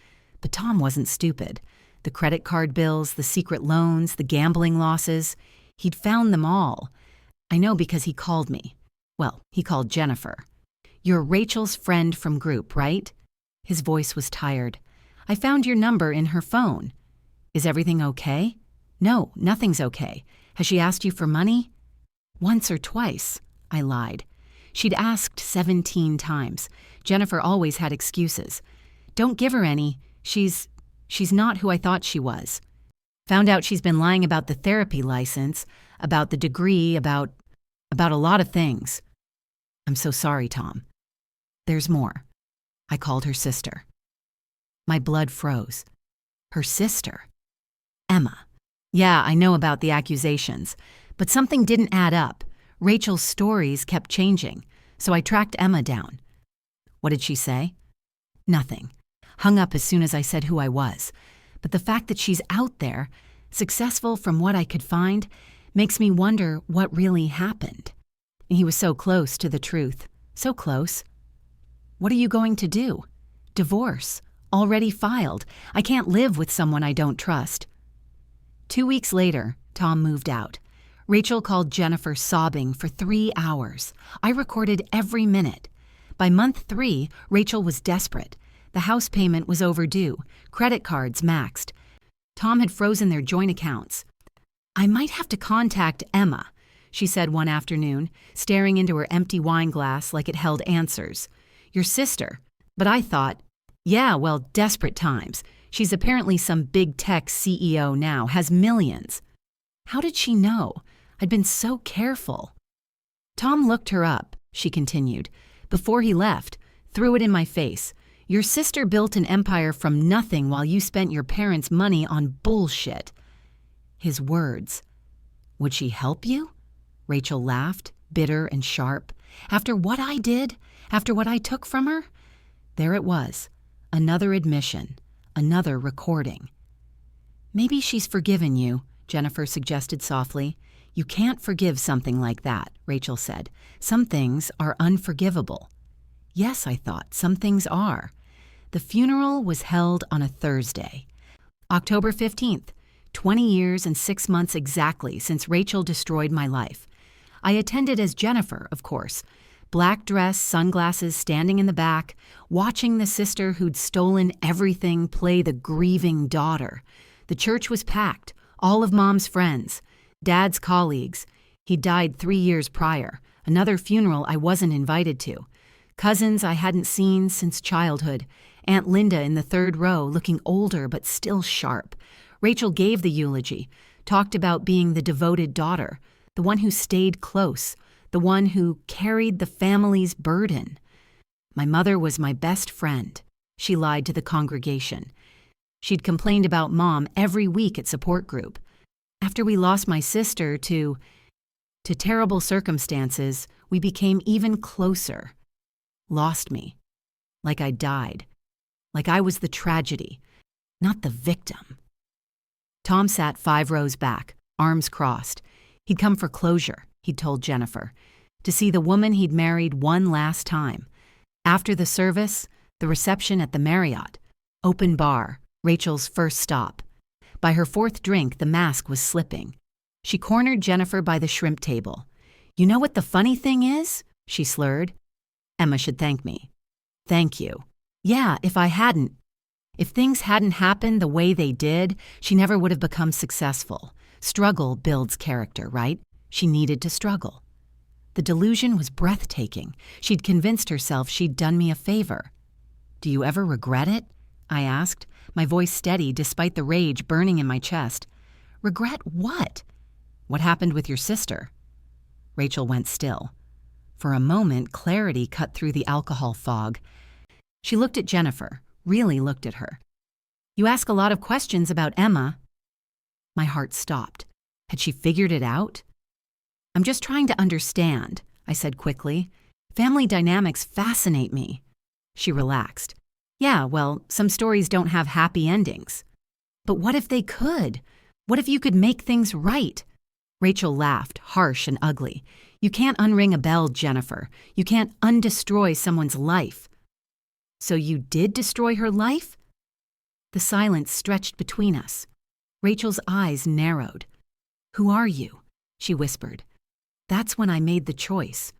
But Tom wasn't stupid. The credit card bills, the secret loans, the gambling losses. He'd found them all. I know because he called me. Well, he called Jennifer. "You're Rachel's friend from group, right?" His voice was tired. "I found your number in her phone." "Is everything okay?" "No, nothing's okay. Has she asked you for money?" "Once or twice," I lied. She'd asked 17 times. Jennifer always had excuses. "Don't give her any. She's not who I thought she was." Found out she's been lying about the therapy license, about the degree, about a lot of things. "I'm so sorry, Tom." "There's more." I called her sister. My blood froze. Her sister. Emma. Yeah, I know about the accusations, but something didn't add up. Rachel's stories kept changing, so I tracked Emma down. What did she say? Nothing. Hung up as soon as I said who I was. But the fact that she's out there, successful from what I could find, Makes me wonder what really happened. He was so close to the truth. So close. What are you going to do? Divorce. Already filed. I can't live with someone I don't trust. 2 weeks later, Tom moved out. Rachel called Jennifer sobbing for 3 hours. I recorded every minute. By month 3, Rachel was desperate. The house payment was overdue. Credit cards maxed. Tom had frozen their joint accounts. I might have to contact Emma, she said one afternoon, staring into her empty wine glass like it held answers. Your sister. But I thought, yeah, well, desperate times. She's apparently some big tech CEO now, has millions. How did she know? I'd been so careful. Tom looked her up, she continued. Before he left, threw it in my face. Your sister built an empire from nothing while you spent your parents' money on bullshit. His words. Would she help you? Rachel laughed, bitter and sharp. After what I did? After what I took from her? There it was. Another admission. Another recording. Maybe she's forgiven you, Jennifer suggested softly. You can't forgive something like that, Rachel said. Some things are unforgivable. Yes, I thought, some things are. The funeral was held on a Thursday. October 15th, 20 years and 6 months exactly since Rachel destroyed my life. I attended as Jennifer, of course. Black dress, sunglasses, standing in the back, watching the sister who'd stolen everything play the grieving daughter. The church was packed, all of Mom's friends, Dad's colleagues. He'd died 3 years prior, another funeral I wasn't invited to. Cousins I hadn't seen since childhood. Aunt Linda in the 3rd row, looking older but still sharp. Rachel gave the eulogy, talked about being the devoted daughter, the one who stayed close, the one who carried the family's burden. My mother was my best friend, she lied to the congregation. She'd complained about Mom every week at support group. After we lost my sister to terrible circumstances, we became even closer. Lost me. Like I died. Like I was the tragedy, not the victim. Tom sat 5 rows back, arms crossed. He'd come for closure, he'd told Jennifer, to see the woman he'd married one last time. After the service, the reception at the Marriott. Open bar, Rachel's first stop. By her 4th drink, the mask was slipping. She cornered Jennifer by the shrimp table. You know what the funny thing is? She slurred. Emma should thank me. Thank you. Yeah, if things hadn't happened the way they did, she never would have become successful. Struggle builds character, right? She needed to struggle. The delusion was breathtaking. She'd convinced herself she'd done me a favor. Do you ever regret it? I asked, my voice steady despite the rage burning in my chest. Regret what? What happened with your sister? Rachel went still. For a moment, clarity cut through the alcohol fog. She looked at Jennifer, really looked at her. You ask a lot of questions about Emma. My heart stopped. Had she figured it out? I'm just trying to understand, I said quickly. Family dynamics fascinate me. She relaxed. Yeah, well, some stories don't have happy endings. But what if they could? What if you could make things right? Rachel laughed, harsh and ugly. You can't unring a bell, Jennifer. You can't undestroy someone's life. So you did destroy her life? The silence stretched between us. Rachel's eyes narrowed. Who are you? She whispered. That's when I made the choice.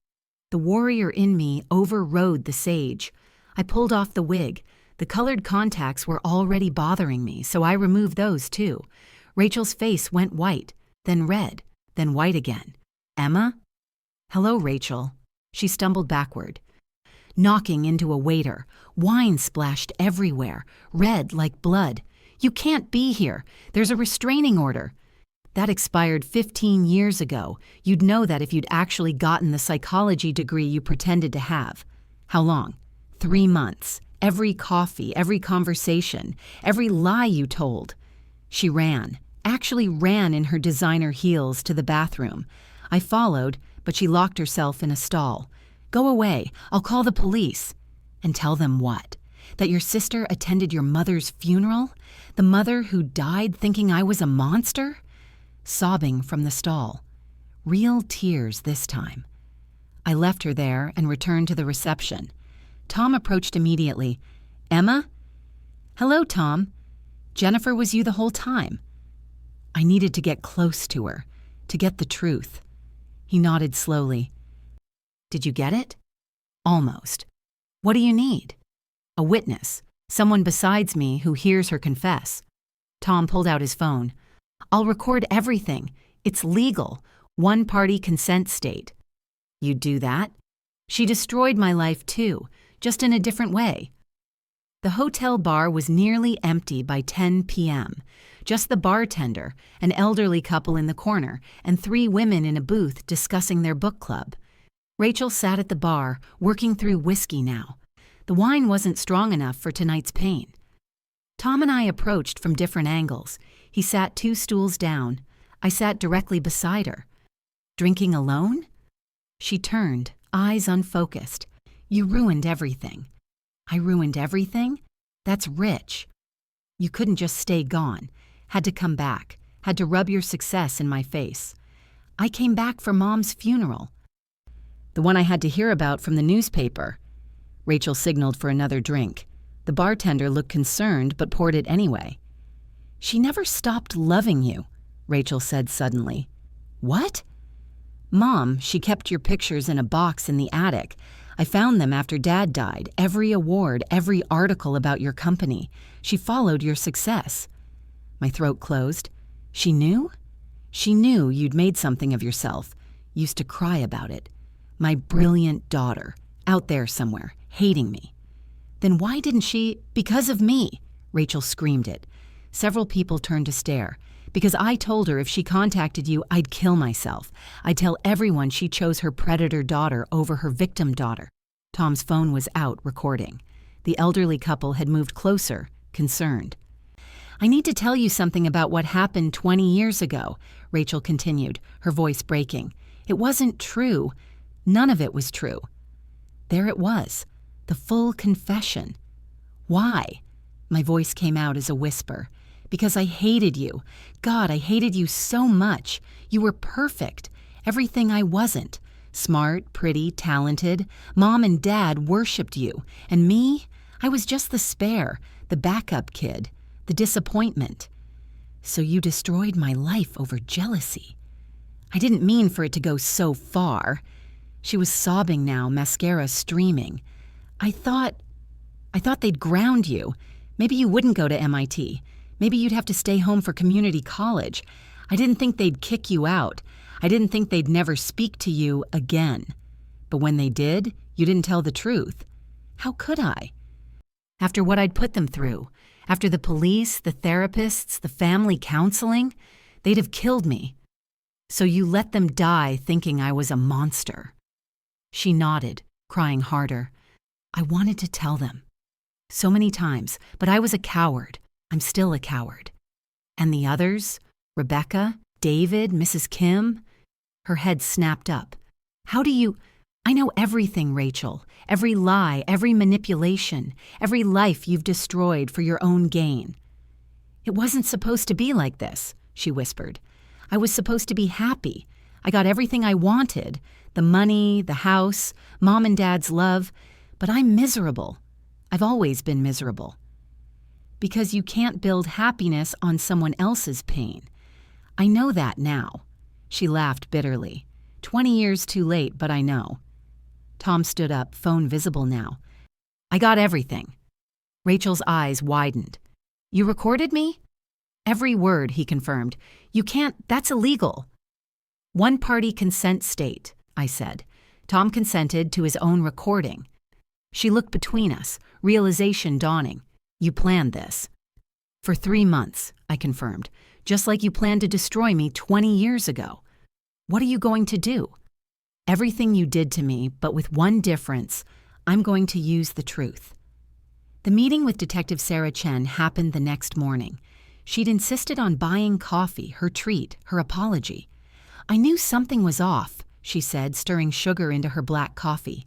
The warrior in me overrode the sage. I pulled off the wig. The colored contacts were already bothering me, so I removed those too. Rachel's face went white, then red, then white again. Emma? Hello, Rachel. She stumbled backward. Knocking into a waiter. Wine splashed everywhere, red like blood. You can't be here. There's a restraining order. That expired 15 years ago. You'd know that if you'd actually gotten the psychology degree you pretended to have. How long? 3 months. Every coffee, every conversation, every lie you told. She ran, actually ran in her designer heels to the bathroom. I followed, but she locked herself in a stall. Go away, I'll call the police. And tell them what? That your sister attended your mother's funeral? The mother who died thinking I was a monster? sobbing from the stall. Real tears this time. I left her there and returned to the reception. Tom approached immediately. "Emma?" "Hello, Tom. Jennifer was you the whole time." I needed to get close to her, to get the truth. He nodded slowly. "Did you get it?" "Almost. What do you need?" "A witness, someone besides me who hears her confess." Tom pulled out his phone. "I'll record everything. It's legal. One-party consent state." "You'd do that?" "She destroyed my life too, just in a different way." The hotel bar was nearly empty by 10 p.m. Just the bartender, an elderly couple in the corner, and 3 women in a booth discussing their book club. Rachel sat at the bar, working through whiskey now. The wine wasn't strong enough for tonight's pain. Tom and I approached from different angles. He sat 2 stools down. I sat directly beside her. "Drinking alone?" She turned, eyes unfocused. "You ruined everything." "I ruined everything? That's rich." "You couldn't just stay gone. Had to come back. Had to rub your success in my face." "I came back for Mom's funeral." "The one I had to hear about from the newspaper." Rachel signaled for another drink. The bartender looked concerned but poured it anyway. "She never stopped loving you," Rachel said suddenly. "What?" "Mom, she kept your pictures in a box in the attic. I found them after Dad died, every award, every article about your company. She followed your success." My throat closed. "She knew?" "She knew you'd made something of yourself. Used to cry about it. My brilliant daughter, out there somewhere, hating me." "Then why didn't she—" "Because of me," Rachel screamed it. Several people turned to stare. "Because I told her if she contacted you, I'd kill myself. I'd tell everyone she chose her predator daughter over her victim daughter." Tom's phone was out, recording. The elderly couple had moved closer, concerned. "I need to tell you something about what happened 20 years ago," Rachel continued, her voice breaking. "It wasn't true. None of it was true." There it was, the full confession. "Why?" My voice came out as a whisper. "Because I hated you. God, I hated you so much. You were perfect. Everything I wasn't. Smart, pretty, talented. Mom and Dad worshipped you. And me? I was just the spare, the backup kid, the disappointment. So you destroyed my life over jealousy. I didn't mean for it to go so far." She was sobbing now, mascara streaming. I thought they'd ground you. Maybe you wouldn't go to MIT. Maybe you'd have to stay home for community college. I didn't think they'd kick you out. I didn't think they'd never speak to you again. But when they did, you didn't tell the truth. How could I? After what I'd put them through, after the police, the therapists, the family counseling, they'd have killed me. So you let them die thinking I was a monster." She nodded, crying harder. "I wanted to tell them. So many times, but I was a coward. I'm still a coward. And the others? Rebecca, David, Mrs. Kim?" Her head snapped up. "How do you—" "I know everything, Rachel. Every lie, every manipulation, every life you've destroyed for your own gain." "It wasn't supposed to be like this," she whispered. "I was supposed to be happy. I got everything I wanted, the money, the house, Mom and Dad's love, but I'm miserable. I've always been miserable." "Because you can't build happiness on someone else's pain. I know that now." She laughed bitterly. 20 years too late, but I know. Tom stood up, phone visible now. "I got everything." Rachel's eyes widened. "You recorded me?" "Every word," he confirmed. "You can't, that's illegal." "One-party consent state," I said. Tom consented to his own recording. She looked between us, realization dawning. "You planned this." "For 3 months," I confirmed, "just like you planned to destroy me 20 years ago. What are you going to do?" "Everything you did to me, but with one difference. I'm going to use the truth." The meeting with Detective Sarah Chen happened the next morning. She'd insisted on buying coffee, her treat, her apology. "I knew something was off," she said, stirring sugar into her black coffee.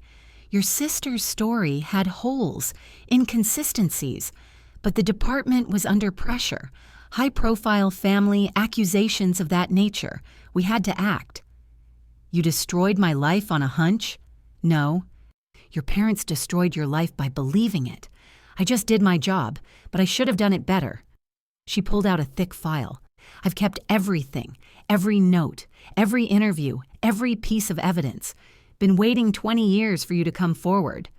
"Your sister's story had holes, inconsistencies, but the department was under pressure. High-profile family accusations of that nature. We had to act. You destroyed my life on a hunch? No. Your parents destroyed your life by believing it. I just did my job, but I should have done it better. She pulled out a thick file. I've kept everything, every note, every interview, every piece of evidence. Been waiting 20 years for you to come forward.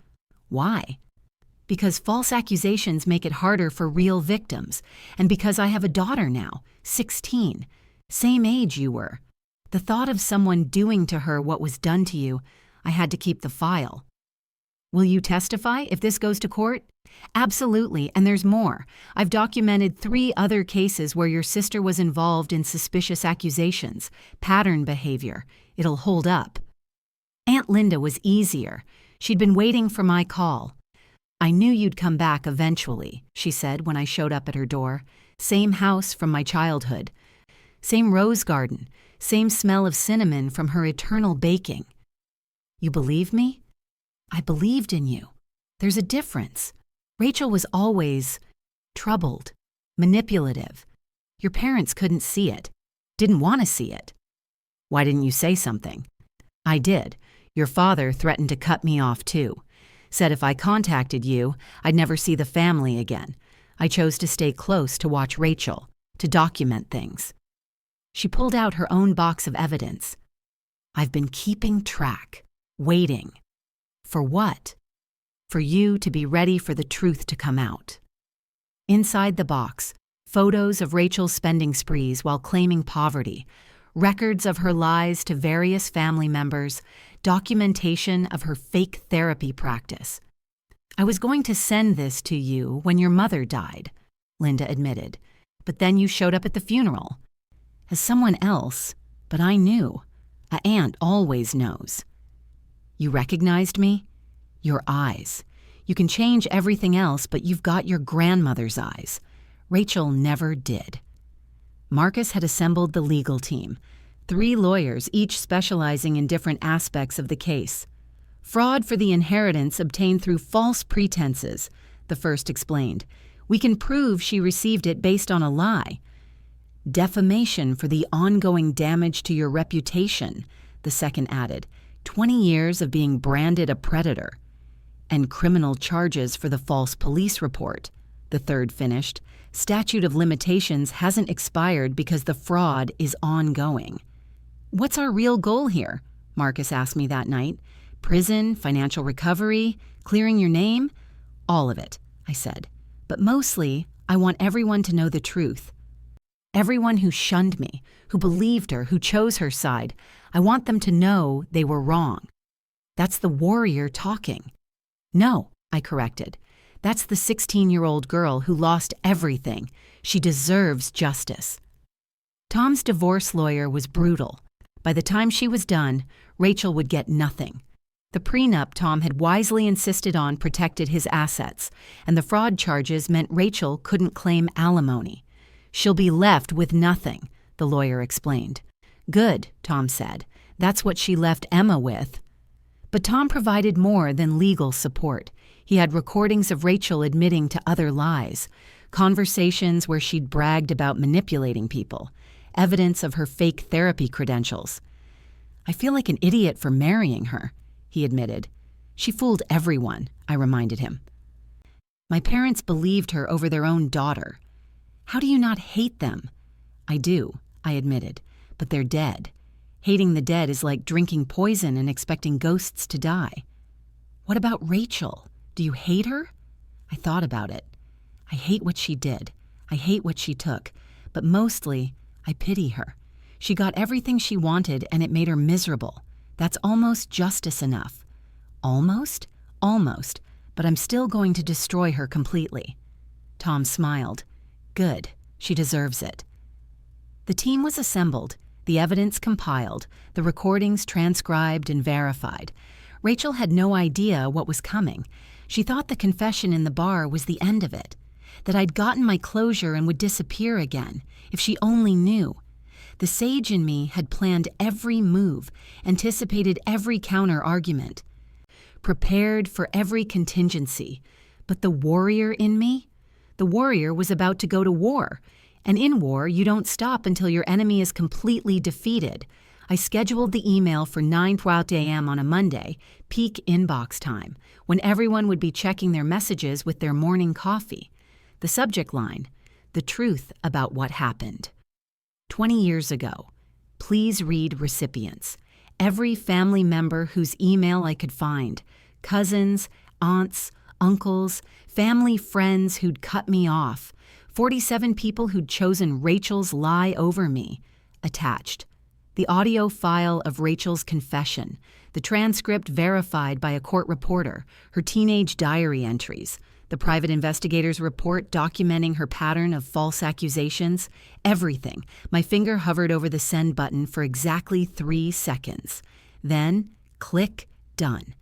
Why? Because false accusations make it harder for real victims, and because I have a daughter now, 16, same age you were. The thought of someone doing to her what was done to you, I had to keep the file. Will you testify if this goes to court? Absolutely, and there's more. I've documented 3 other cases where your sister was involved in suspicious accusations, pattern behavior. It'll hold up. Aunt Linda was easier. She'd been waiting for my call. I knew you'd come back eventually, she said when I showed up at her door. Same house from my childhood. Same rose garden. Same smell of cinnamon from her eternal baking. You believe me? I believed in you. There's a difference. Rachel was always troubled, manipulative. Your parents couldn't see it, didn't want to see it. Why didn't you say something? I did. Your father threatened to cut me off too. Said if I contacted you, I'd never see the family again. I chose to stay close to watch Rachel, to document things. She pulled out her own box of evidence. I've been keeping track, waiting. For what? For you to be ready for the truth to come out. Inside the box, photos of Rachel's spending sprees while claiming poverty, records of her lies to various family members, documentation of her fake therapy practice. I was going to send this to you when your mother died, Linda admitted, but then you showed up at the funeral. As someone else, but I knew. An aunt always knows. You recognized me? Your eyes. You can change everything else, but you've got your grandmother's eyes. Rachel never did. Marcus had assembled the legal team, 3 lawyers, each specializing in different aspects of the case. Fraud for the inheritance obtained through false pretenses, the first explained. We can prove she received it based on a lie. Defamation for the ongoing damage to your reputation, the second added. 20 years of being branded a predator. And criminal charges for the false police report, the third finished. Statute of limitations hasn't expired because the fraud is ongoing. What's our real goal here? Marcus asked me that night. Prison, financial recovery, clearing your name? All of it, I said. But mostly, I want everyone to know the truth. Everyone who shunned me, who believed her, who chose her side, I want them to know they were wrong. That's the warrior talking. No, I corrected. That's the 16-year-old girl who lost everything. She deserves justice. Tom's divorce lawyer was brutal. By the time she was done, Rachel would get nothing. The prenup Tom had wisely insisted on protected his assets, and the fraud charges meant Rachel couldn't claim alimony. She'll be left with nothing, the lawyer explained. Good, Tom said. That's what she left Emma with. But Tom provided more than legal support. He had recordings of Rachel admitting to other lies, conversations where she'd bragged about manipulating people, evidence of her fake therapy credentials. I feel like an idiot for marrying her, he admitted. She fooled everyone, I reminded him. My parents believed her over their own daughter. How do you not hate them? I do, I admitted, but they're dead. Hating the dead is like drinking poison and expecting ghosts to die. What about Rachel? Do you hate her? I thought about it. I hate what she did. I hate what she took. But mostly, I pity her. She got everything she wanted and it made her miserable. That's almost justice enough. Almost? Almost. But I'm still going to destroy her completely. Tom smiled. Good. She deserves it. The team was assembled, the evidence compiled, the recordings transcribed and verified. Rachel had no idea what was coming. She thought the confession in the bar was the end of it, that I'd gotten my closure and would disappear again, if she only knew. The sage in me had planned every move, anticipated every counter-argument, prepared for every contingency. But the warrior in me? The warrior was about to go to war, And in war, you don't stop until your enemy is completely defeated. I scheduled the email for 9:12 a.m. on a Monday, peak inbox time, when everyone would be checking their messages with their morning coffee. The subject line, the truth about what happened. 20 years ago. Please read recipients. Every family member whose email I could find. Cousins, aunts, uncles, family friends who'd cut me off. 47 people who'd chosen Rachel's lie over me. Attached. The audio file of Rachel's confession, the transcript verified by a court reporter, her teenage diary entries, the private investigator's report documenting her pattern of false accusations, everything. My finger hovered over the send button for exactly 3 seconds. Then, click, done.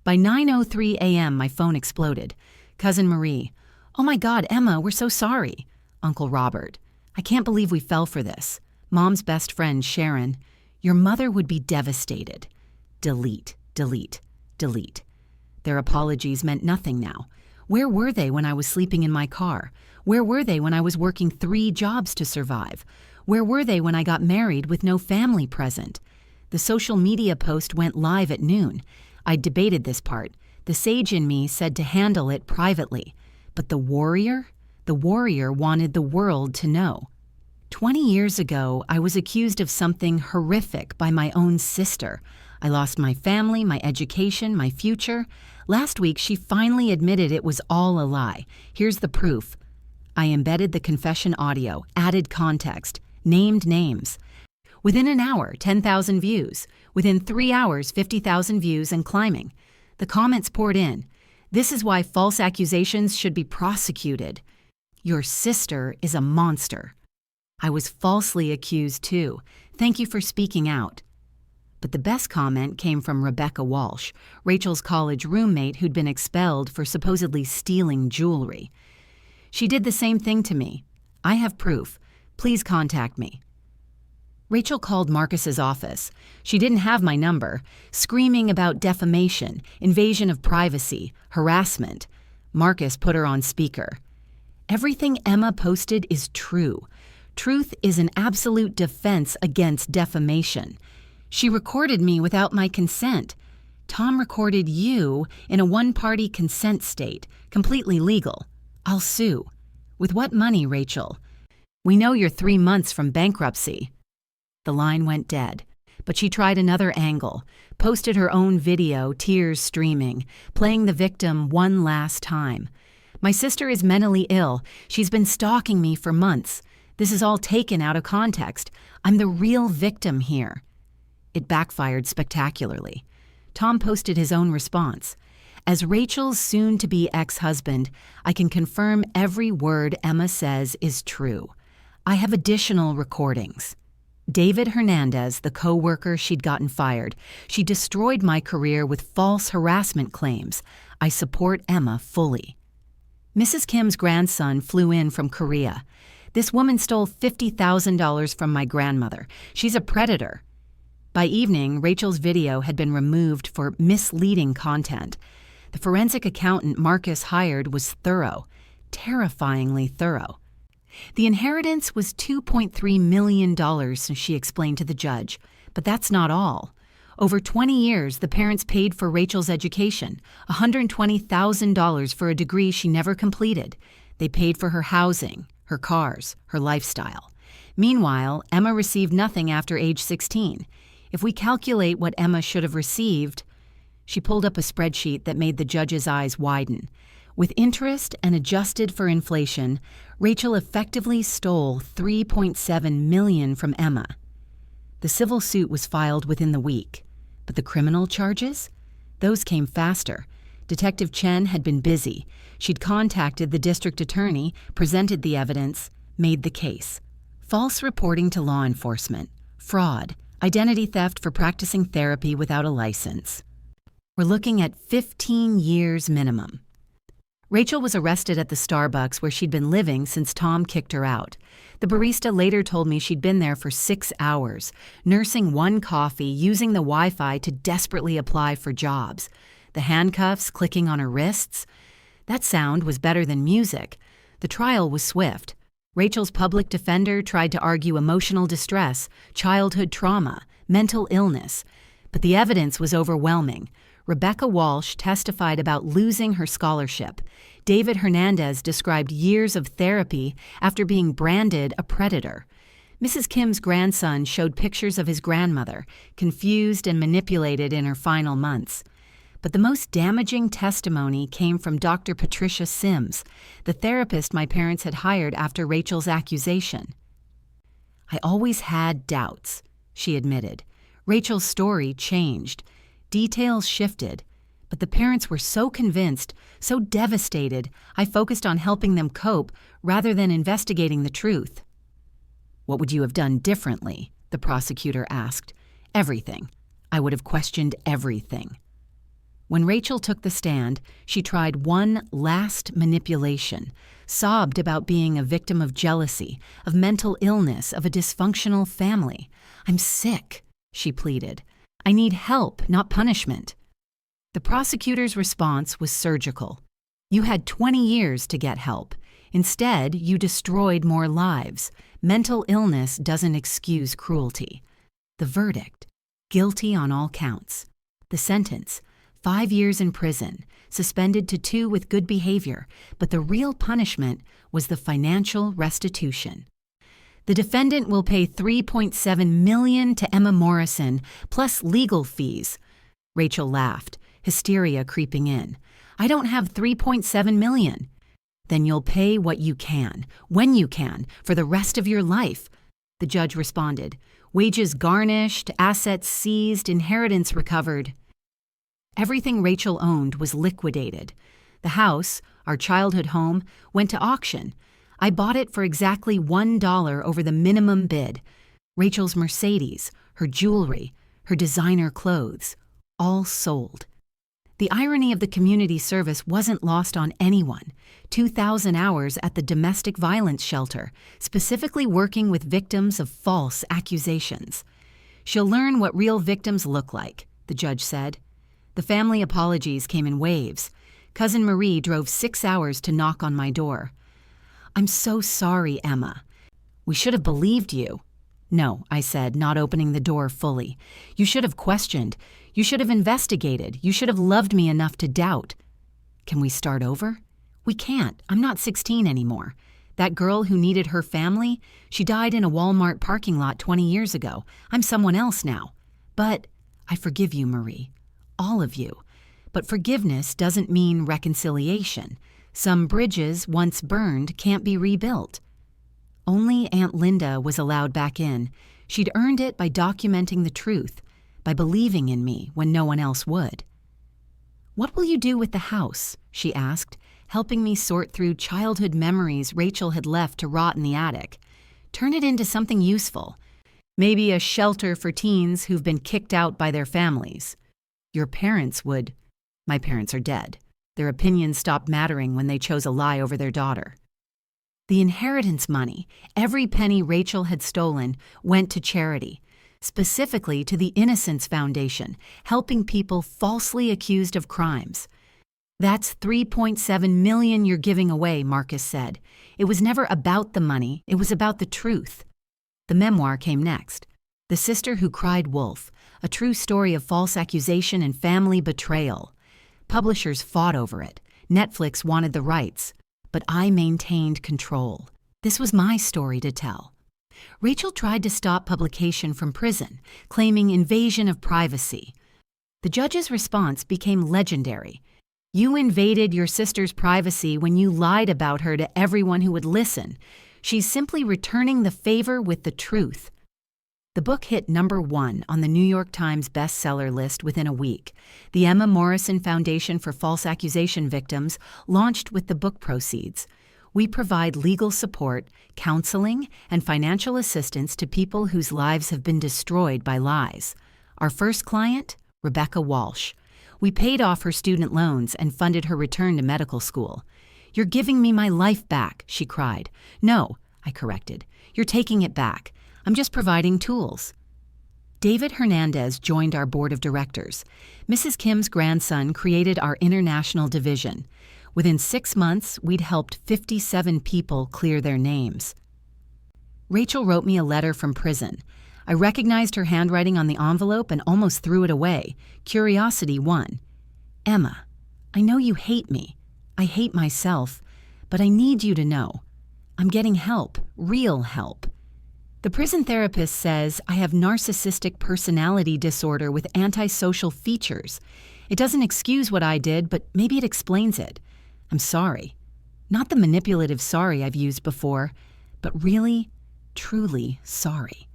By 9:03 a.m., my phone exploded. Cousin Marie, "Oh my God, Emma, we're so sorry." Uncle Robert, "I can't believe we fell for this." Mom's best friend, Sharon, "Your mother would be devastated." Delete, delete, delete. Their apologies meant nothing now. Where were they when I was sleeping in my car? Where were they when I was working 3 jobs to survive? Where were they when I got married with no family present? The social media post went live at noon. I debated this part. The sage in me said to handle it privately. But the warrior wanted the world to know. 20 years ago, I was accused of something horrific by my own sister. I lost my family, my education, my future. Last week, she finally admitted it was all a lie. Here's the proof. I embedded the confession audio, added context, named names. Within an hour, 10,000 views. Within 3 hours, 50,000 views and climbing. The comments poured in. This is why false accusations should be prosecuted. Your sister is a monster. I was falsely accused too. Thank you for speaking out. But the best comment came from Rebecca Walsh, Rachel's college roommate who'd been expelled for supposedly stealing jewelry. She did the same thing to me. I have proof. Please contact me. Rachel called Marcus's office. She didn't have my number, screaming about defamation, invasion of privacy, harassment. Marcus put her on speaker. Everything Emma posted is true. Truth is an absolute defense against defamation. She recorded me without my consent. Tom recorded you in a one-party consent state, completely legal. I'll sue. With what money, Rachel? We know you're 3 months from bankruptcy. The line went dead, but she tried another angle, posted her own video, tears streaming, playing the victim one last time. My sister is mentally ill. She's been stalking me for months. This is all taken out of context. I'm the real victim here. It backfired spectacularly. Tom posted his own response. As Rachel's soon-to-be ex-husband, I can confirm every word Emma says is true. I have additional recordings. David Hernandez, the co-worker she'd gotten fired, she destroyed my career with false harassment claims. I support Emma fully. Mrs. Kim's grandson flew in from Korea. This woman stole $50,000 from my grandmother. She's a predator. By evening, Rachel's video had been removed for misleading content. The forensic accountant Marcus hired was thorough, terrifyingly thorough. The inheritance was $2.3 million, she explained to the judge. But that's not all. Over 20 years, the parents paid for Rachel's education, $120,000 for a degree she never completed. They paid for her housing, her cars, her lifestyle. Meanwhile, Emma received nothing after age 16. If we calculate what Emma should have received, she pulled up a spreadsheet that made the judge's eyes widen. With interest and adjusted for inflation, Rachel effectively stole $3.7 million from Emma. The civil suit was filed within the week, but the criminal charges? Those came faster. Detective Chen had been busy. She'd contacted the district attorney, presented the evidence, made the case. False reporting to law enforcement, fraud, identity theft for practicing therapy without a license. We're looking at 15 years minimum. Rachel was arrested at the Starbucks where she'd been living since Tom kicked her out. The barista later told me she'd been there for 6 hours, nursing one coffee, using the Wi-Fi to desperately apply for jobs. The handcuffs clicking on her wrists. That sound was better than music. The trial was swift. Rachel's public defender tried to argue emotional distress, childhood trauma, mental illness, but the evidence was overwhelming. Rebecca Walsh testified about losing her scholarship. David Hernandez described years of therapy after being branded a predator. Mrs. Kim's grandson showed pictures of his grandmother, confused and manipulated in her final months. But the most damaging testimony came from Dr. Patricia Sims, the therapist my parents had hired after Rachel's accusation. "I always had doubts," she admitted. Rachel's story changed. Details shifted. But the parents were so convinced, so devastated, I focused on helping them cope rather than investigating the truth. "What would you have done differently?" the prosecutor asked. "Everything. I would have questioned everything." When Rachel took the stand, she tried one last manipulation, sobbed about being a victim of jealousy, of mental illness, of a dysfunctional family. "I'm sick," she pleaded. "I need help, not punishment." The prosecutor's response was surgical. "You had 20 years to get help. Instead, you destroyed more lives. Mental illness doesn't excuse cruelty." The verdict: guilty on all counts. The sentence: 5 years in prison, suspended to 2 with good behavior, but the real punishment was the financial restitution. The defendant will pay $3.7 million to Emma Morrison, plus legal fees. Rachel laughed, hysteria creeping in. "I don't have $3.7 million. "Then you'll pay what you can, when you can, for the rest of your life," the judge responded. "Wages garnished, assets seized, inheritance recovered." Everything Rachel owned was liquidated. The house, our childhood home, went to auction. I bought it for exactly $1 over the minimum bid. Rachel's Mercedes, her jewelry, her designer clothes, all sold. The irony of the community service wasn't lost on anyone. 2,000 hours at the domestic violence shelter, specifically working with victims of false accusations. "She'll learn what real victims look like," the judge said. The family apologies came in waves. Cousin Marie drove 6 hours to knock on my door. "I'm so sorry, Emma. We should have believed you." "No," I said, not opening the door fully. "You should have questioned. You should have investigated. You should have loved me enough to doubt." "Can we start over?" "We can't. I'm not 16 anymore. That girl who needed her family, she died in a Walmart parking lot 20 years ago. I'm someone else now. But I forgive you, Marie. All of you. But forgiveness doesn't mean reconciliation. Some bridges, once burned, can't be rebuilt." Only Aunt Linda was allowed back in. She'd earned it by documenting the truth, by believing in me when no one else would. "What will you do with the house?" she asked, helping me sort through childhood memories Rachel had left to rot in the attic. "Turn it into something useful. Maybe a shelter for teens who've been kicked out by their families. Your parents would—" "My parents are dead. Their opinions stopped mattering when they chose a lie over their daughter." The inheritance money, every penny Rachel had stolen, went to charity, specifically to the Innocence Foundation, helping people falsely accused of crimes. "That's $3.7 million you're giving away," Marcus said. "It was never about the money, it was about the truth." The memoir came next. The Sister Who Cried Wolf, a true story of false accusation and family betrayal. Publishers fought over it. Netflix wanted the rights. But I maintained control. This was my story to tell. Rachel tried to stop publication from prison, claiming invasion of privacy. The judge's response became legendary. "You invaded your sister's privacy when you lied about her to everyone who would listen. She's simply returning the favor with the truth." The book hit #1 on the New York Times bestseller list within a week. The Emma Morrison Foundation for False Accusation Victims launched with the book proceeds. We provide legal support, counseling, and financial assistance to people whose lives have been destroyed by lies. Our first client, Rebecca Walsh. We paid off her student loans and funded her return to medical school. "You're giving me my life back," she cried. "No," I corrected. "You're taking it back. I'm just providing tools." David Hernandez joined our board of directors. Mrs. Kim's grandson created our international division. Within 6 months, we'd helped 57 people clear their names. Rachel wrote me a letter from prison. I recognized her handwriting on the envelope and almost threw it away. Curiosity won. Emma, I know you hate me. I hate myself, but I need you to know. I'm getting help, real help. The prison therapist says I have narcissistic personality disorder with antisocial features. It doesn't excuse what I did, but maybe it explains it. I'm sorry. Not the manipulative sorry I've used before, but really, truly sorry.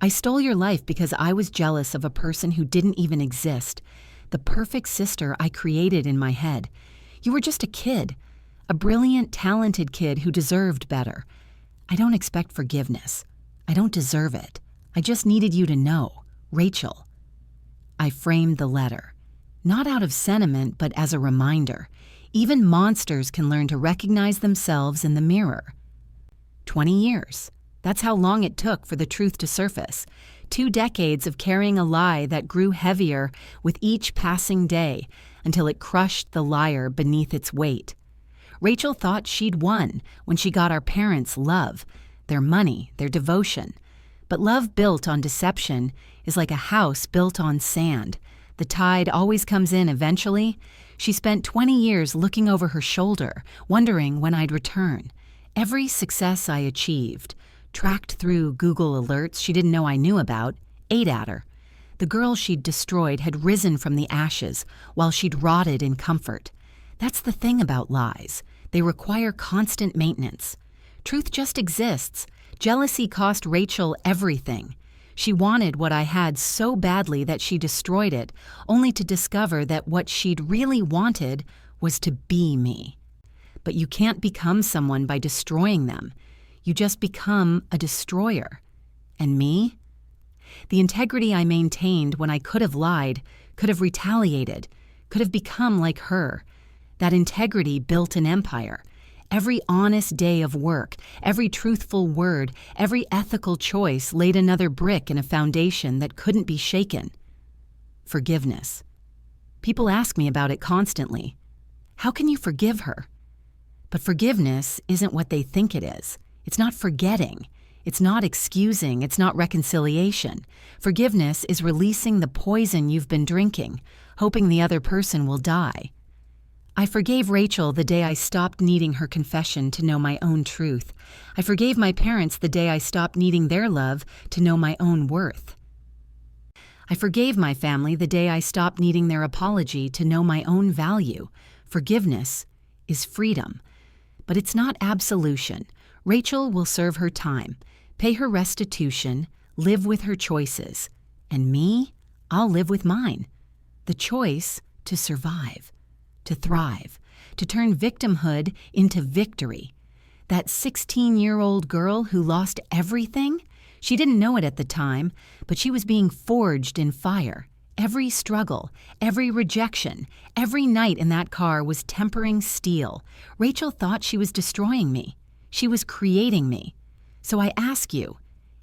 I stole your life because I was jealous of a person who didn't even exist, the perfect sister I created in my head. You were just a kid, a brilliant, talented kid who deserved better. I don't expect forgiveness. I don't deserve it. I just needed you to know, Rachel. I framed the letter, not out of sentiment, but as a reminder. Even monsters can learn to recognize themselves in the mirror. 20 years. That's how long it took for the truth to surface. 2 decades of carrying a lie that grew heavier with each passing day until it crushed the liar beneath its weight. Rachel thought she'd won when she got our parents' love, their money, their devotion. But love built on deception is like a house built on sand. The tide always comes in eventually. She spent 20 years looking over her shoulder, wondering when I'd return. Every success I achieved, tracked through Google alerts she didn't know I knew about, ate at her. The girl she'd destroyed had risen from the ashes while she'd rotted in comfort. That's the thing about lies. They require constant maintenance. Truth just exists. Jealousy cost Rachel everything. She wanted what I had so badly that she destroyed it, only to discover that what she'd really wanted was to be me. But you can't become someone by destroying them. You just become a destroyer. And me? The integrity I maintained when I could have lied, could have retaliated, could have become like her. That integrity built an empire. Every honest day of work, every truthful word, every ethical choice laid another brick in a foundation that couldn't be shaken. Forgiveness. People ask me about it constantly. How can you forgive her? But forgiveness isn't what they think it is. It's not forgetting. It's not excusing. It's not reconciliation. Forgiveness is releasing the poison you've been drinking, hoping the other person will die. I forgave Rachel the day I stopped needing her confession to know my own truth. I forgave my parents the day I stopped needing their love to know my own worth. I forgave my family the day I stopped needing their apology to know my own value. Forgiveness is freedom. But it's not absolution. Rachel will serve her time, pay her restitution, live with her choices. And me, I'll live with mine. The choice to survive. To thrive, to turn victimhood into victory. That 16-year-old girl who lost everything? She didn't know it at the time, but she was being forged in fire. Every struggle, every rejection, every night in that car was tempering steel. Rachel thought she was destroying me. She was creating me. So I ask you,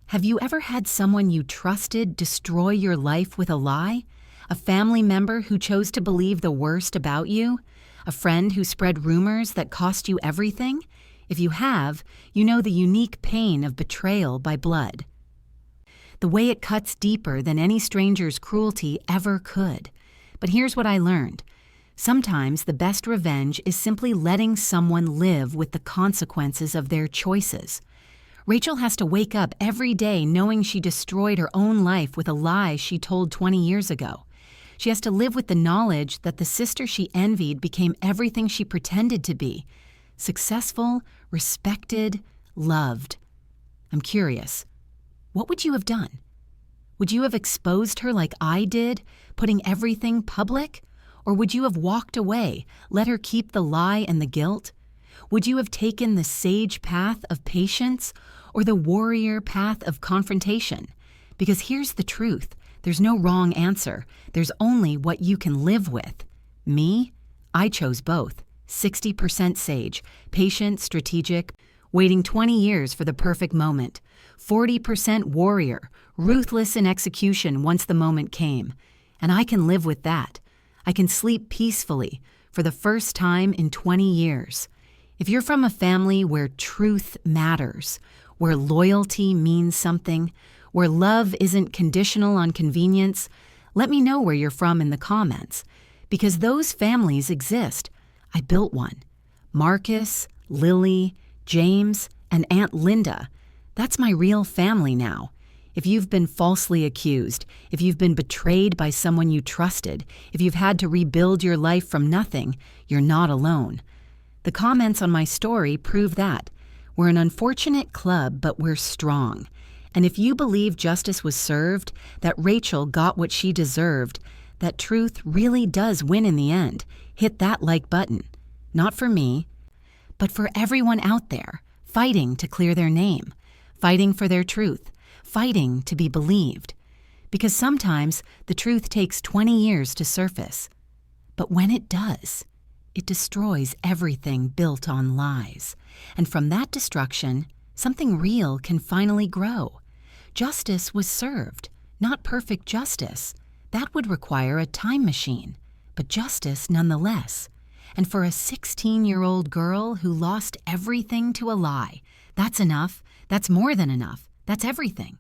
have you ever had someone you trusted destroy your life with a lie? A family member who chose to believe the worst about you? A friend who spread rumors that cost you everything? If you have, you know the unique pain of betrayal by blood. The way it cuts deeper than any stranger's cruelty ever could. But here's what I learned. Sometimes the best revenge is simply letting someone live with the consequences of their choices. Rachel has to wake up every day knowing she destroyed her own life with a lie she told 20 years ago. She has to live with the knowledge that the sister she envied became everything she pretended to be. Successful, respected, loved. I'm curious. What would you have done? Would you have exposed her like I did, putting everything public? Or would you have walked away, let her keep the lie and the guilt? Would you have taken the sage path of patience or the warrior path of confrontation? Because here's the truth. There's no wrong answer. There's only what you can live with. Me? I chose both. 60% sage, patient, strategic, waiting 20 years for the perfect moment. 40% warrior, ruthless in execution once the moment came. And I can live with that. I can sleep peacefully for the first time in 20 years. If you're from a family where truth matters, where loyalty means something, where love isn't conditional on convenience, let me know where you're from in the comments, because those families exist. I built one. Marcus, Lily, James, and Aunt Linda. That's my real family now. If you've been falsely accused, if you've been betrayed by someone you trusted, if you've had to rebuild your life from nothing, you're not alone. The comments on my story prove that. We're an unfortunate club, but we're strong. And if you believe justice was served, that Rachel got what she deserved, that truth really does win in the end, hit that like button. Not for me, but for everyone out there fighting to clear their name, fighting for their truth, fighting to be believed. Because sometimes the truth takes 20 years to surface. But when it does, it destroys everything built on lies. And from that destruction, something real can finally grow. Justice was served, not perfect justice. That would require a time machine, but justice nonetheless. And for a 16-year-old girl who lost everything to a lie, that's enough. That's more than enough. That's everything.